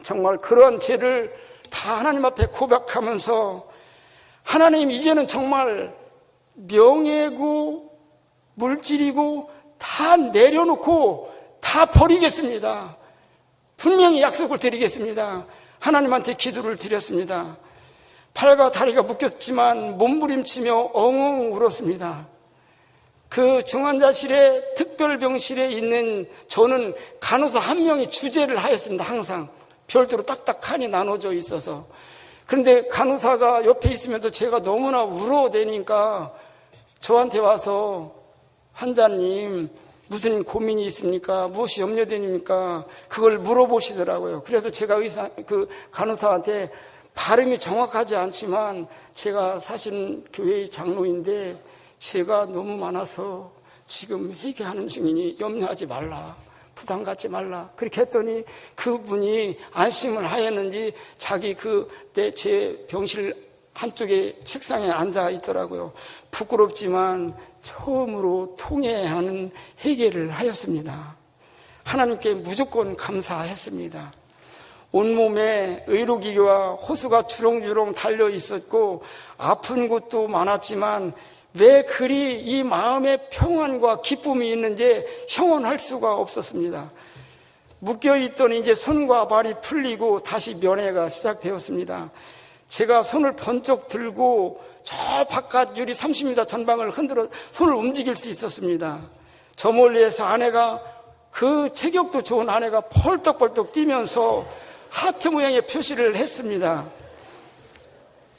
정말 그러한 죄를 다 하나님 앞에 고백하면서 하나님, 이제는 정말 명예고 물질이고 다 내려놓고 다 버리겠습니다. 분명히 약속을 드리겠습니다. 하나님한테 기도를 드렸습니다. 팔과 다리가 묶였지만 몸부림치며 엉엉 울었습니다. 그 중환자실에 특별병실에 있는 저는 간호사 한 명이 주재를 하였습니다. 항상 별도로 딱딱 칸이 나눠져 있어서. 그런데 간호사가 옆에 있으면서 제가 너무나 울어대니까 저한테 와서 환자님 무슨 고민이 있습니까? 무엇이 염려되십니까? 그걸 물어보시더라고요. 그래서 제가 간호사한테 발음이 정확하지 않지만 제가 사실 교회의 장로인데 제가 너무 많아서 지금 회개하는 중이니 염려하지 말라. 부담 갖지 말라. 그렇게 했더니 그분이 안심을 하였는지 자기 그때 제 병실 한쪽에 책상에 앉아 있더라고요. 부끄럽지만 처음으로 통회하는 회개를 하였습니다. 하나님께 무조건 감사했습니다. 온몸에 의료기계와 호수가 주렁주렁 달려 있었고 아픈 곳도 많았지만 왜 그리 이 마음에 평안과 기쁨이 있는지 형언할 수가 없었습니다. 묶여있던 이제 손과 발이 풀리고 다시 면회가 시작되었습니다. 제가 손을 번쩍 들고 저 바깥 유리 30m 전방을 흔들어 손을 움직일 수 있었습니다. 저 멀리에서 아내가 그 체격도 좋은 아내가 펄떡펄떡 뛰면서 하트 모양의 표시를 했습니다.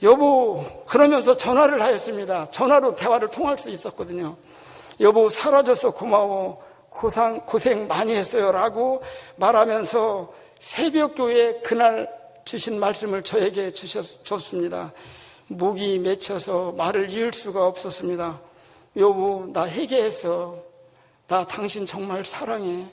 여보, 그러면서 전화를 하였습니다. 전화로 대화를 통할 수 있었거든요. 여보, 사라져서 고마워. 고생 많이 했어요. 라고 말하면서 새벽교회 그날 주신 말씀을 저에게 줬습니다. 목이 맺혀서 말을 이을 수가 없었습니다. 여보, 나 회개했어. 나 당신 정말 사랑해.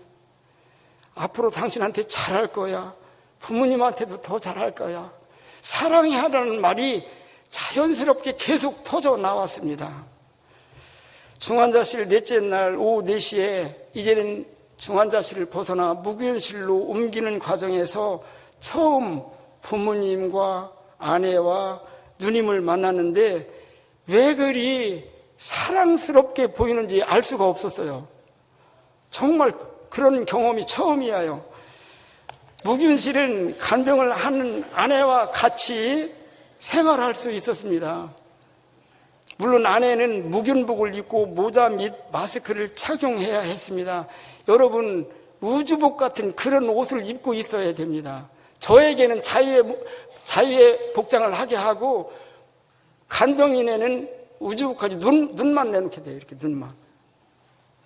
앞으로 당신한테 잘할 거야. 부모님한테도 더 잘할 거야. 사랑해 하라는 말이 자연스럽게 계속 터져 나왔습니다. 중환자실 넷째 날 오후 4시에 이제는 중환자실을 벗어나 무교실로 옮기는 과정에서 처음 부모님과 아내와 누님을 만났는데 왜 그리 사랑스럽게 보이는지 알 수가 없었어요. 정말 그런 경험이 처음이에요. 무균실은 간병을 하는 아내와 같이 생활할 수 있었습니다. 물론 아내는 무균복을 입고 모자 및 마스크를 착용해야 했습니다. 여러분, 우주복 같은 그런 옷을 입고 있어야 됩니다. 저에게는 자유의 복장을 하게 하고 간병인에는 우주복까지 눈만 내놓게 돼요. 이렇게 눈만.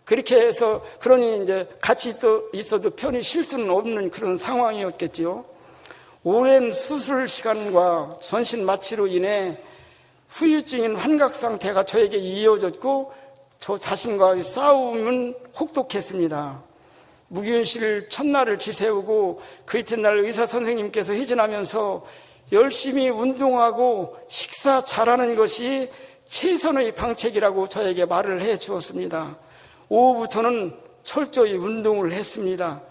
그렇게 해서 그러니 이제 같이 있어도 편히 쉴 수는 없는 그런 상황이었겠지요. 오랜 수술 시간과 전신 마취로 인해 후유증인 환각 상태가 저에게 이어졌고 저 자신과의 싸움은 혹독했습니다. 무균실 첫날을 지새우고 그 이튿날 의사 선생님께서 회진하면서 열심히 운동하고 식사 잘하는 것이 최선의 방책이라고 저에게 말을 해 주었습니다. 오후부터는 철저히 운동을 했습니다.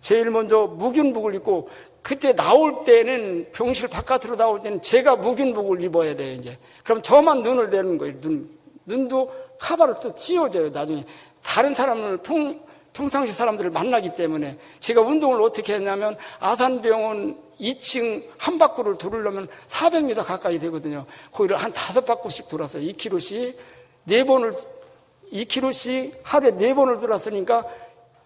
제일 먼저 무균복을 입고 그때 나올 때는 병실 바깥으로 나올 때는 제가 무균복을 입어야 돼요. 이제 그럼 저만 눈을 내는 거예요. 눈도 카바를 또 씌워줘요. 나중에 다른 사람을 평상시 사람들을 만나기 때문에 제가 운동을 어떻게 했냐면 아산병원 2층 한 바퀴를 돌으려면 400m 가까이 되거든요. 거기를 한 5바퀴씩 돌았어요. 2km씩 2km씩 하루에 4번을 돌았으니까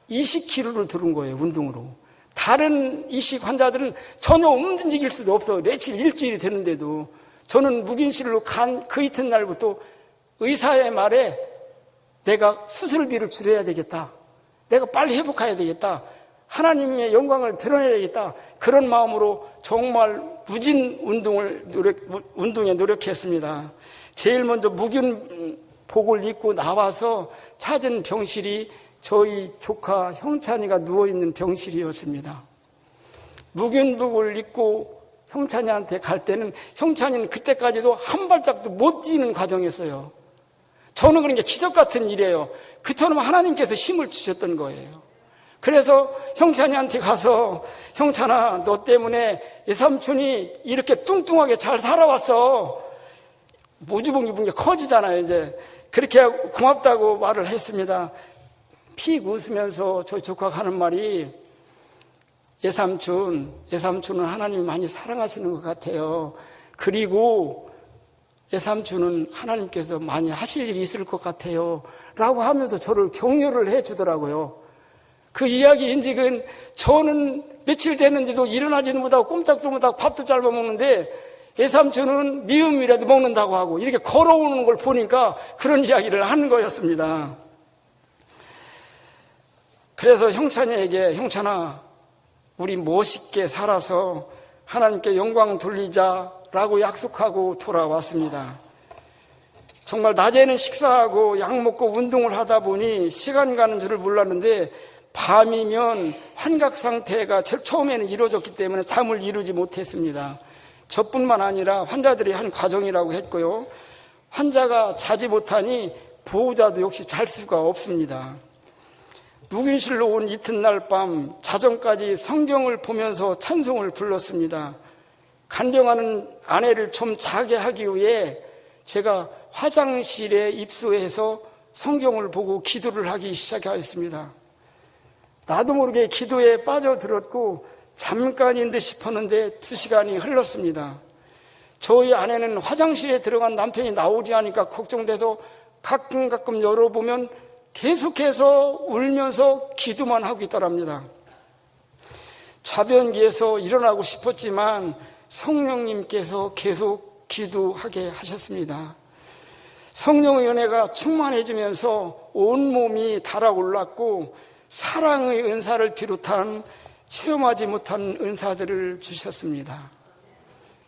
20km를 돌은 거예요. 운동으로. 다른 이식 환자들은 전혀 움직일 수도 없어. 며칠 일주일이 되는데도 저는 무균실로 간 그 이튿날부터 의사의 말에 내가 수술비를 줄여야 되겠다. 내가 빨리 회복해야 되겠다. 하나님의 영광을 드러내야 되겠다. 그런 마음으로 정말 무진 운동에 노력했습니다. 제일 먼저 무균복을 입고 나와서 찾은 병실이 저희 조카 형찬이가 누워있는 병실이었습니다. 무균복을 입고 형찬이한테 갈 때는 형찬이는 그때까지도 한 발짝도 못 뛰는 과정이었어요. 저는 그런 게 기적 같은 일이에요. 그처럼 하나님께서 힘을 주셨던 거예요. 그래서 형찬이한테 가서 형찬아, 너 때문에 예삼촌이 이렇게 뚱뚱하게 잘 살아왔어. 무주복 입은 게 커지잖아요. 이제 그렇게 고맙다고 말을 했습니다. 픽 웃으면서 저희 조카가 하는 말이 예삼촌은 하나님이 많이 사랑하시는 것 같아요. 그리고 예삼촌은 하나님께서 많이 하실 일이 있을 것 같아요. 라고 하면서 저를 격려를 해 주더라고요. 그 이야기 인직은 저는 며칠 됐는데도 일어나지는 못하고 꼼짝도 못하고 밥도 잘 먹는데 예삼촌은 미음이라도 먹는다고 하고 이렇게 걸어오는 걸 보니까 그런 이야기를 하는 거였습니다. 그래서 형찬이에게 형찬아 우리 멋있게 살아서 하나님께 영광 돌리자라고 약속하고 돌아왔습니다. 정말 낮에는 식사하고 약 먹고 운동을 하다 보니 시간 가는 줄을 몰랐는데 밤이면 환각 상태가 처음에는 이루어졌기 때문에 잠을 이루지 못했습니다. 저뿐만 아니라 환자들이 한 과정이라고 했고요. 환자가 자지 못하니 보호자도 역시 잘 수가 없습니다. 묵인실로 온 이튿날 밤 자정까지 성경을 보면서 찬송을 불렀습니다. 간병하는 아내를 좀 자게 하기 위해 제가 화장실에 입수해서 성경을 보고 기도를 하기 시작하였습니다. 나도 모르게 기도에 빠져들었고 잠깐인 듯 싶었는데 2시간이 흘렀습니다. 저희 아내는 화장실에 들어간 남편이 나오지 않으니까 걱정돼서 가끔 열어보면 계속해서 울면서 기도만 하고 있더랍니다. 좌변기에서 일어나고 싶었지만 성령님께서 계속 기도하게 하셨습니다. 성령의 은혜가 충만해지면서 온몸이 달아올랐고 사랑의 은사를 비롯한 체험하지 못한 은사들을 주셨습니다.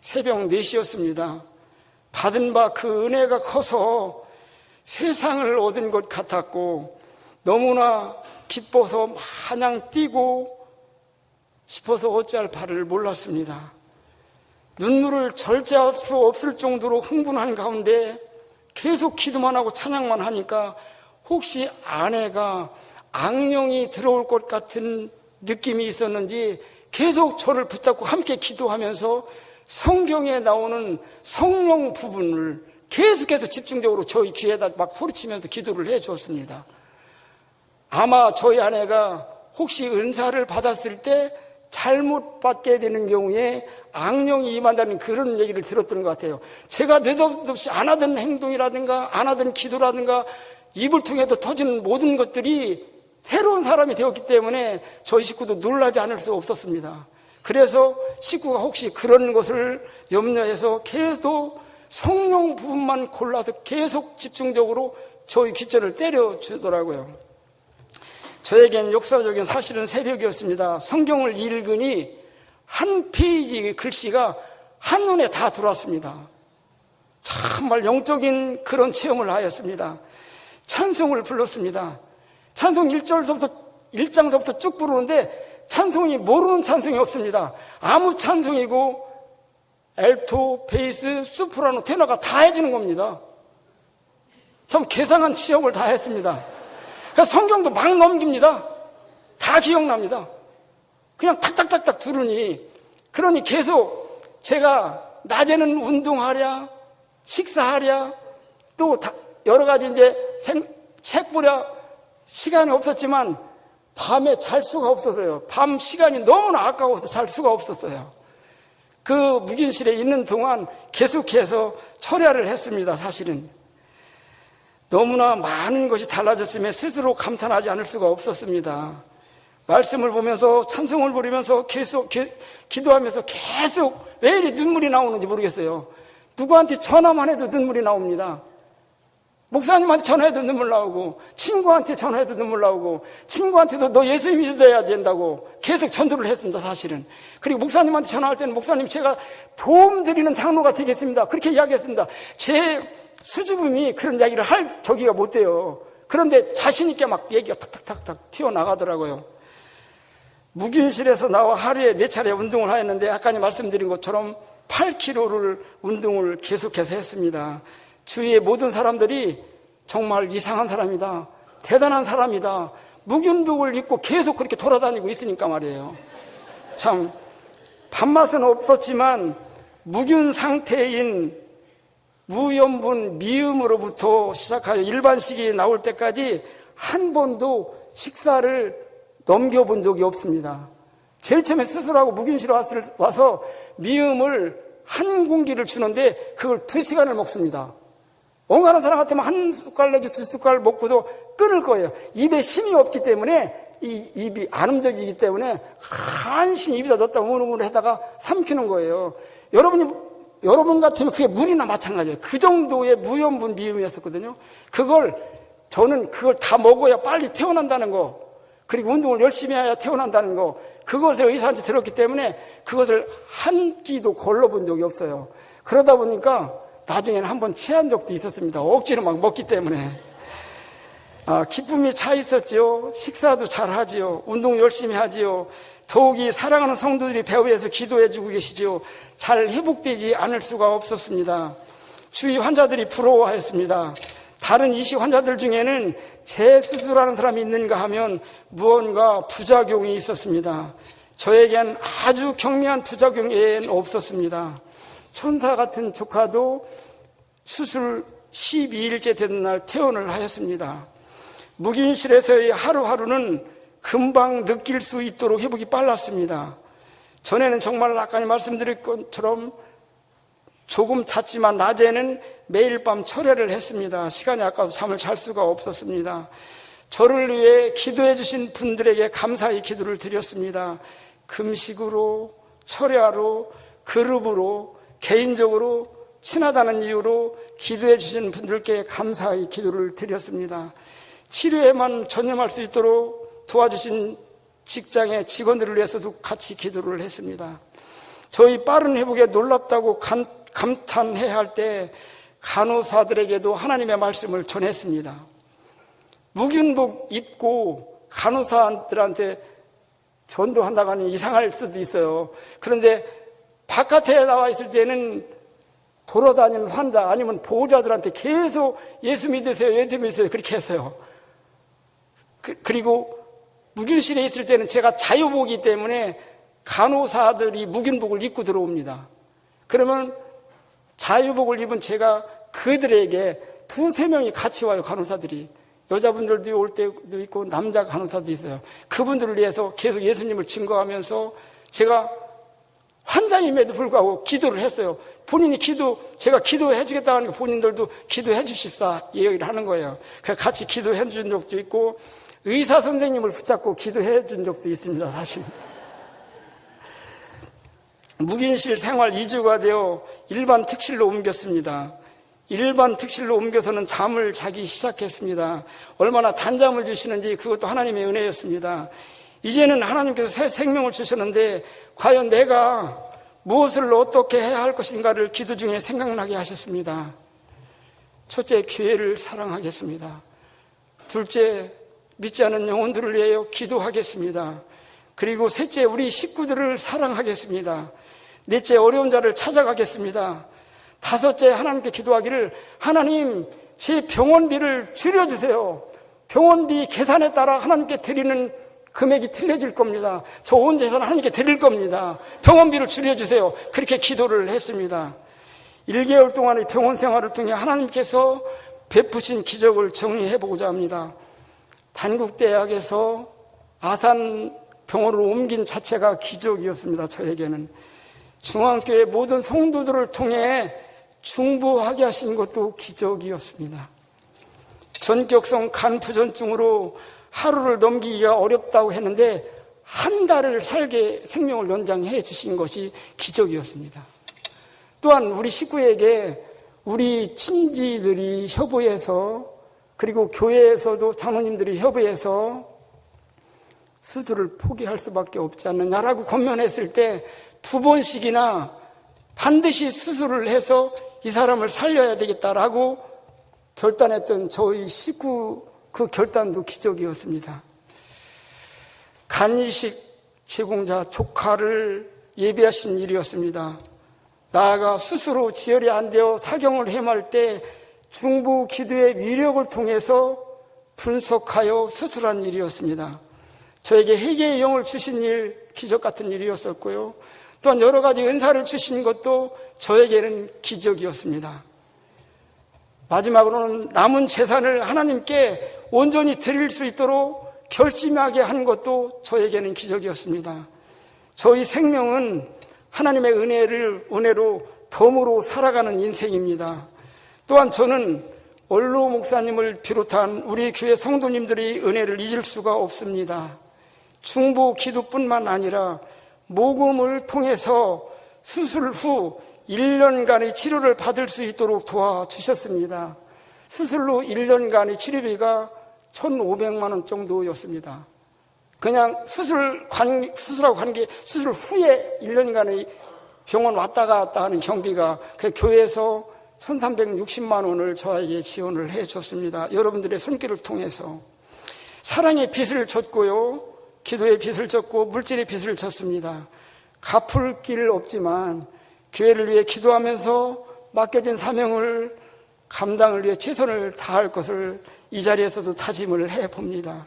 새벽 4시였습니다. 받은 바 그 은혜가 커서 세상을 얻은 것 같았고 너무나 기뻐서 마냥 뛰고 싶어서 어찌할 바를 몰랐습니다. 눈물을 절제할 수 없을 정도로 흥분한 가운데 계속 기도만 하고 찬양만 하니까 혹시 아내가 악령이 들어올 것 같은 느낌이 있었는지 계속 저를 붙잡고 함께 기도하면서 성경에 나오는 성령 부분을 계속해서 집중적으로 저희 귀에다 막 소리치면서 기도를 해 주었습니다. 아마 저희 아내가 혹시 은사를 받았을 때 잘못 받게 되는 경우에 악령이 임한다는 그런 얘기를 들었던 것 같아요. 제가 느닷없이 안 하던 행동이라든가 안 하던 기도라든가 입을 통해서 터지는 모든 것들이 새로운 사람이 되었기 때문에 저희 식구도 놀라지 않을 수 없었습니다. 그래서 식구가 혹시 그런 것을 염려해서 계속 성령 부분만 골라서 계속 집중적으로 저희 귓전을 때려주더라고요. 저에겐 역사적인 사실은 새벽이었습니다. 성경을 읽으니 한 페이지 글씨가 한눈에 다 들어왔습니다. 정말 영적인 그런 체험을 하였습니다. 찬송을 불렀습니다. 찬송 1장서부터 쭉 부르는데 찬송이 모르는 찬송이 없습니다. 아무 찬송이고 엘토, 베이스, 소프라노, 테너가 다 해주는 겁니다. 참 괴상한 치역을 다 했습니다. 그래서 성경도 막 넘깁니다. 다 기억납니다. 그냥 탁탁탁탁 들으니 그러니 계속 제가 낮에는 운동하랴 식사하랴 또 여러 가지 이제 책 보랴 시간이 없었지만 밤에 잘 수가 없었어요. 밤 시간이 너무나 아까워서 잘 수가 없었어요. 그 묵인실에 있는 동안 계속해서 철야를 했습니다. 사실은 너무나 많은 것이 달라졌음에 스스로 감탄하지 않을 수가 없었습니다. 말씀을 보면서 찬송을 부르면서 계속 기도하면서 계속 왜 이리 눈물이 나오는지 모르겠어요. 누구한테 전화만 해도 눈물이 나옵니다. 목사님한테 전화해도 눈물 나오고 친구한테 전화해도 눈물 나오고 친구한테도 너 예수 믿어야 된다고 계속 전도를 했습니다. 사실은. 그리고 목사님한테 전화할 때는 목사님 제가 도움 드리는 장로가 되겠습니다. 그렇게 이야기했습니다. 제 수줍음이 그런 이야기를 할 저기가 못 돼요. 그런데 자신 있게 막 얘기가 탁탁탁탁 튀어나가더라고요. 묵인실에서 나와 하루에 4차례 운동을 하였는데 아까 말씀드린 것처럼 8km를 운동을 계속해서 했습니다. 주위의 모든 사람들이 정말 이상한 사람이다, 대단한 사람이다, 묵윤복을 입고 계속 그렇게 돌아다니고 있으니까 말이에요. 참 밥맛은 없었지만 묵윤 상태인 무염분 미음으로부터 시작하여 일반식이 나올 때까지 한 번도 식사를 넘겨본 적이 없습니다. 제일 처음에 수술하고 묵인실에 와서 미음을 한 공기를 주는데 그걸 2시간을 먹습니다. 엉하는 사람 같으면 한 숟갈 내지 2숟갈 먹고도 끊을 거예요. 입에 힘이 없기 때문에 이 입이 안 움직이기 때문에 한신 입에다 넣었다 우물우물 하다가 삼키는 거예요. 여러분 같으면 그게 물이나 마찬가지예요. 그 정도의 무염분 미음이었었거든요. 저는 그걸 다 먹어야 빨리 태어난다는 거, 그리고 운동을 열심히 해야 태어난다는 거, 그것을 의사한테 들었기 때문에 그것을 한 끼도 걸러본 적이 없어요. 그러다 보니까 나중에는 한번 체한 적도 있었습니다. 억지로 막 먹기 때문에. 기쁨이 차 있었지요. 식사도 잘 하지요. 운동 열심히 하지요. 더욱이 사랑하는 성도들이 배후에서 기도해 주고 계시지요. 잘 회복되지 않을 수가 없었습니다. 주위 환자들이 부러워하였습니다. 다른 이식 환자들 중에는 재수술하는 사람이 있는가 하면 무언가 부작용이 있었습니다. 저에겐 아주 경미한 부작용 외에는 없었습니다. 천사 같은 조카도 수술 12일째 되는 날 퇴원을 하였습니다. 묵인실에서의 하루하루는 금방 느낄 수 있도록 회복이 빨랐습니다. 전에는 정말 아까 말씀드린 것처럼 조금 잤지만 낮에는 매일 밤 철회를 했습니다. 시간이 아까워서 잠을 잘 수가 없었습니다. 저를 위해 기도해 주신 분들에게 감사의 기도를 드렸습니다. 금식으로, 철회하로, 그룹으로, 개인적으로 친하다는 이유로 기도해 주신 분들께 감사의 기도를 드렸습니다. 치료에만 전념할 수 있도록 도와주신 직장의 직원들을 위해서도 같이 기도를 했습니다. 저희 빠른 회복에 놀랍다고 감탄해야 할 때 간호사들에게도 하나님의 말씀을 전했습니다. 묵윤복 입고 간호사들한테 전도한다고 하니 이상할 수도 있어요. 그런데 바깥에 나와 있을 때는 돌아다니는 환자 아니면 보호자들한테 계속 예수 믿으세요, 예수 믿으세요 그렇게 했어요. 그리고 묵윤실에 있을 때는 제가 자유복이기 때문에 간호사들이 묵윤복을 입고 들어옵니다. 그러면 자유복을 입은 제가 그들에게 2-3명이 같이 와요. 간호사들이. 여자분들도 올 때도 있고 남자 간호사도 있어요. 그분들을 위해서 계속 예수님을 증거하면서 제가 환자임에도 불구하고 기도를 했어요. 본인이 제가 기도해 주겠다고 하니까 본인들도 기도해 주십사 얘기를 하는 거예요. 그래서 같이 기도해 준 적도 있고 의사 선생님을 붙잡고 기도해 준 적도 있습니다. 사실. 묵인실 생활 2주가 되어 일반 특실로 옮겼습니다. 일반 특실로 옮겨서는 잠을 자기 시작했습니다. 얼마나 단잠을 주시는지 그것도 하나님의 은혜였습니다. 이제는 하나님께서 새 생명을 주셨는데 과연 내가 무엇을 어떻게 해야 할 것인가를 기도 중에 생각나게 하셨습니다. 첫째, 교회를 사랑하겠습니다. 둘째, 믿지 않는 영혼들을 위하여 기도하겠습니다. 그리고 셋째, 우리 식구들을 사랑하겠습니다. 넷째, 어려운 자를 찾아가겠습니다. 다섯째, 하나님께 기도하기를 하나님, 제 병원비를 줄여주세요. 병원비 계산에 따라 하나님께 드리는 금액이 틀려질 겁니다. 저 온 재산 하나님께 드릴 겁니다. 병원비를 줄여주세요. 그렇게 기도를 했습니다. 1개월 동안의 병원 생활을 통해 하나님께서 베푸신 기적을 정리해보고자 합니다. 단국대학에서 아산병원으로 옮긴 자체가 기적이었습니다. 저에게는. 중앙교회 모든 성도들을 통해 중보하게 하신 것도 기적이었습니다. 전격성 간부전증으로 하루를 넘기기가 어렵다고 했는데 한 달을 살게 생명을 연장해 주신 것이 기적이었습니다. 또한 우리 식구에게 우리 친지들이 협의해서 그리고 교회에서도 장로님들이 협의해서 수술을 포기할 수밖에 없지 않느냐라고 권면했을 때 2번씩이나 반드시 수술을 해서 이 사람을 살려야 되겠다라고 결단했던 저희 식구 그 결단도 기적이었습니다. 간이식 제공자 조카를 예비하신 일이었습니다. 나아가 스스로 지혈이 안 되어 사경을 헤맬 때 중부 기도의 위력을 통해서 분석하여 수술한 일이었습니다. 저에게 회개의 영을 주신 일, 기적 같은 일이었었고요. 또한 여러 가지 은사를 주신 것도 저에게는 기적이었습니다. 마지막으로는 남은 재산을 하나님께 온전히 드릴 수 있도록 결심하게 한 것도 저에게는 기적이었습니다. 저희 생명은 하나님의 은혜로 덤으로 살아가는 인생입니다. 또한 저는 원로 목사님을 비롯한 우리 교회 성도님들의 은혜를 잊을 수가 없습니다. 중보 기도뿐만 아니라 모금을 통해서 수술 후 1년간의 치료를 받을 수 있도록 도와주셨습니다. 수술로 1년간의 치료비가 1,500만 원 정도였습니다. 그냥 수술하고 가는 게 수술 후에 1년간의 병원 왔다 갔다 하는 경비가 그 교회에서 1360만 원을 저에게 지원을 해줬습니다. 여러분들의 손길을 통해서 사랑의 빚을 졌고요, 기도의 빚을 졌고 물질의 빚을 졌습니다. 갚을 길 없지만 교회를 위해 기도하면서 맡겨진 사명을 감당을 위해 최선을 다할 것을 이 자리에서도 다짐을 해봅니다.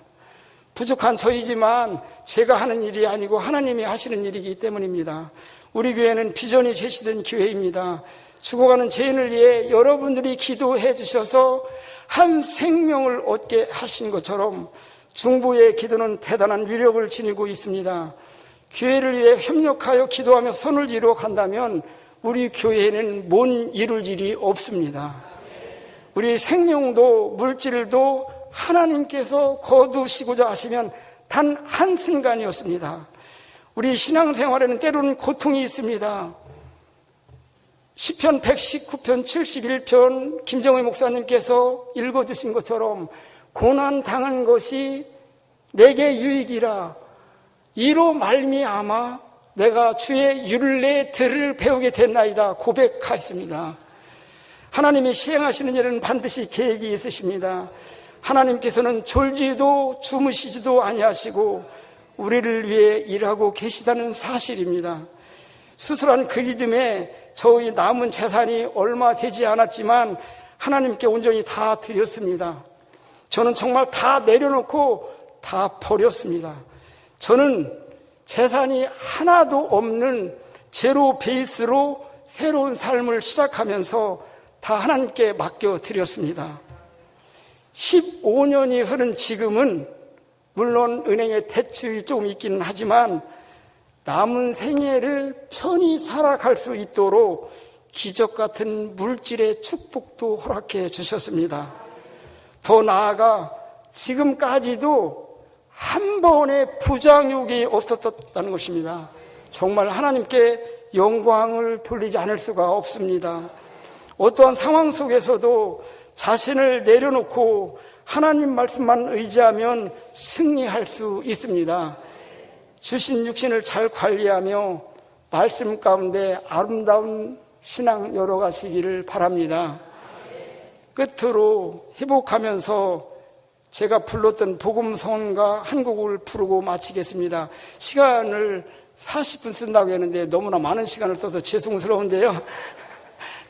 부족한 저이지만 제가 하는 일이 아니고 하나님이 하시는 일이기 때문입니다. 우리 교회는 비전이 제시된 교회입니다. 죽어가는 죄인을 위해 여러분들이 기도해 주셔서 한 생명을 얻게 하신 것처럼 중보의 기도는 대단한 위력을 지니고 있습니다. 교회를 위해 협력하여 기도하며 선을 이루어 간다면 우리 교회에는 못 이룰 일이 없습니다. 우리 생명도 물질도 하나님께서 거두시고자 하시면 단 한순간이었습니다. 우리 신앙생활에는 때로는 고통이 있습니다. 시편 119편 71편 김정의 목사님께서 읽어주신 것처럼 고난당한 것이 내게 유익이라 이로 말미암아 내가 주의 율례들을 배우게 됐나이다 고백하였습니다. 하나님이 시행하시는 일은 반드시 계획이 있으십니다. 하나님께서는 졸지도 주무시지도 아니하시고 우리를 위해 일하고 계시다는 사실입니다. 수술한 그 이듬해 저희 남은 재산이 얼마 되지 않았지만 하나님께 온전히 다 드렸습니다. 저는 정말 다 내려놓고 다 버렸습니다. 저는 재산이 하나도 없는 제로 베이스로 새로운 삶을 시작하면서 다 하나님께 맡겨드렸습니다. 15년이 흐른 지금은 물론 은행에 대출이 조금 있기는 하지만 남은 생애를 편히 살아갈 수 있도록 기적 같은 물질의 축복도 허락해 주셨습니다. 더 나아가 지금까지도 한 번의 부장욕이 없었다는 것입니다. 정말 하나님께 영광을 돌리지 않을 수가 없습니다. 어떠한 상황 속에서도 자신을 내려놓고 하나님 말씀만 의지하면 승리할 수 있습니다. 주신 육신을 잘 관리하며 말씀 가운데 아름다운 신앙 열어가시기를 바랍니다. 끝으로 회복하면서 제가 불렀던 복음성가 한 곡을 부르고 마치겠습니다. 시간을 40분 쓴다고 했는데 너무나 많은 시간을 써서 죄송스러운데요.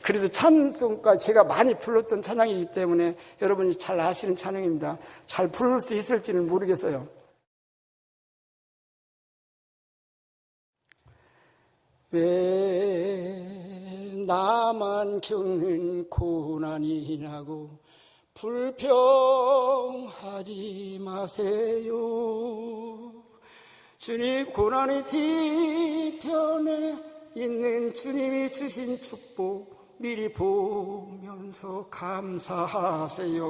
그래도 찬송가 제가 많이 불렀던 찬양이기 때문에 여러분이 잘 아시는 찬양입니다. 잘 부를 수 있을지는 모르겠어요. 왜 나만 겪는 고난이냐고 불평하지 마세요. 주님 고난의 뒤편에 있는 주님이 주신 축복 미리 보면서 감사하세요.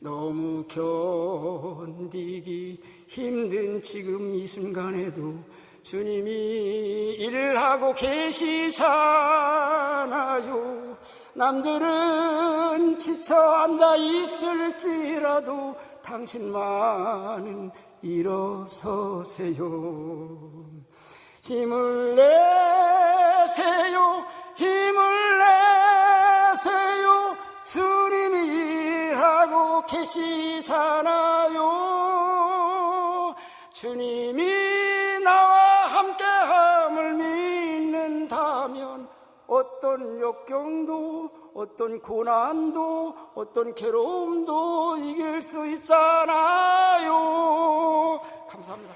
너무 견디기 힘든 지금 이 순간에도 주님이 일을 하고 계시잖아요. 남들은 지쳐 앉아 있을지라도 당신만은 일어서세요. 힘을 내세요. 힘을 내세요. 주님이 일하고 계시잖아요. 주님이 나와 함께함을 믿는다면 어떤 역경도 어떤 고난도 어떤 괴로움도 이길 수 있잖아요. 감사합니다.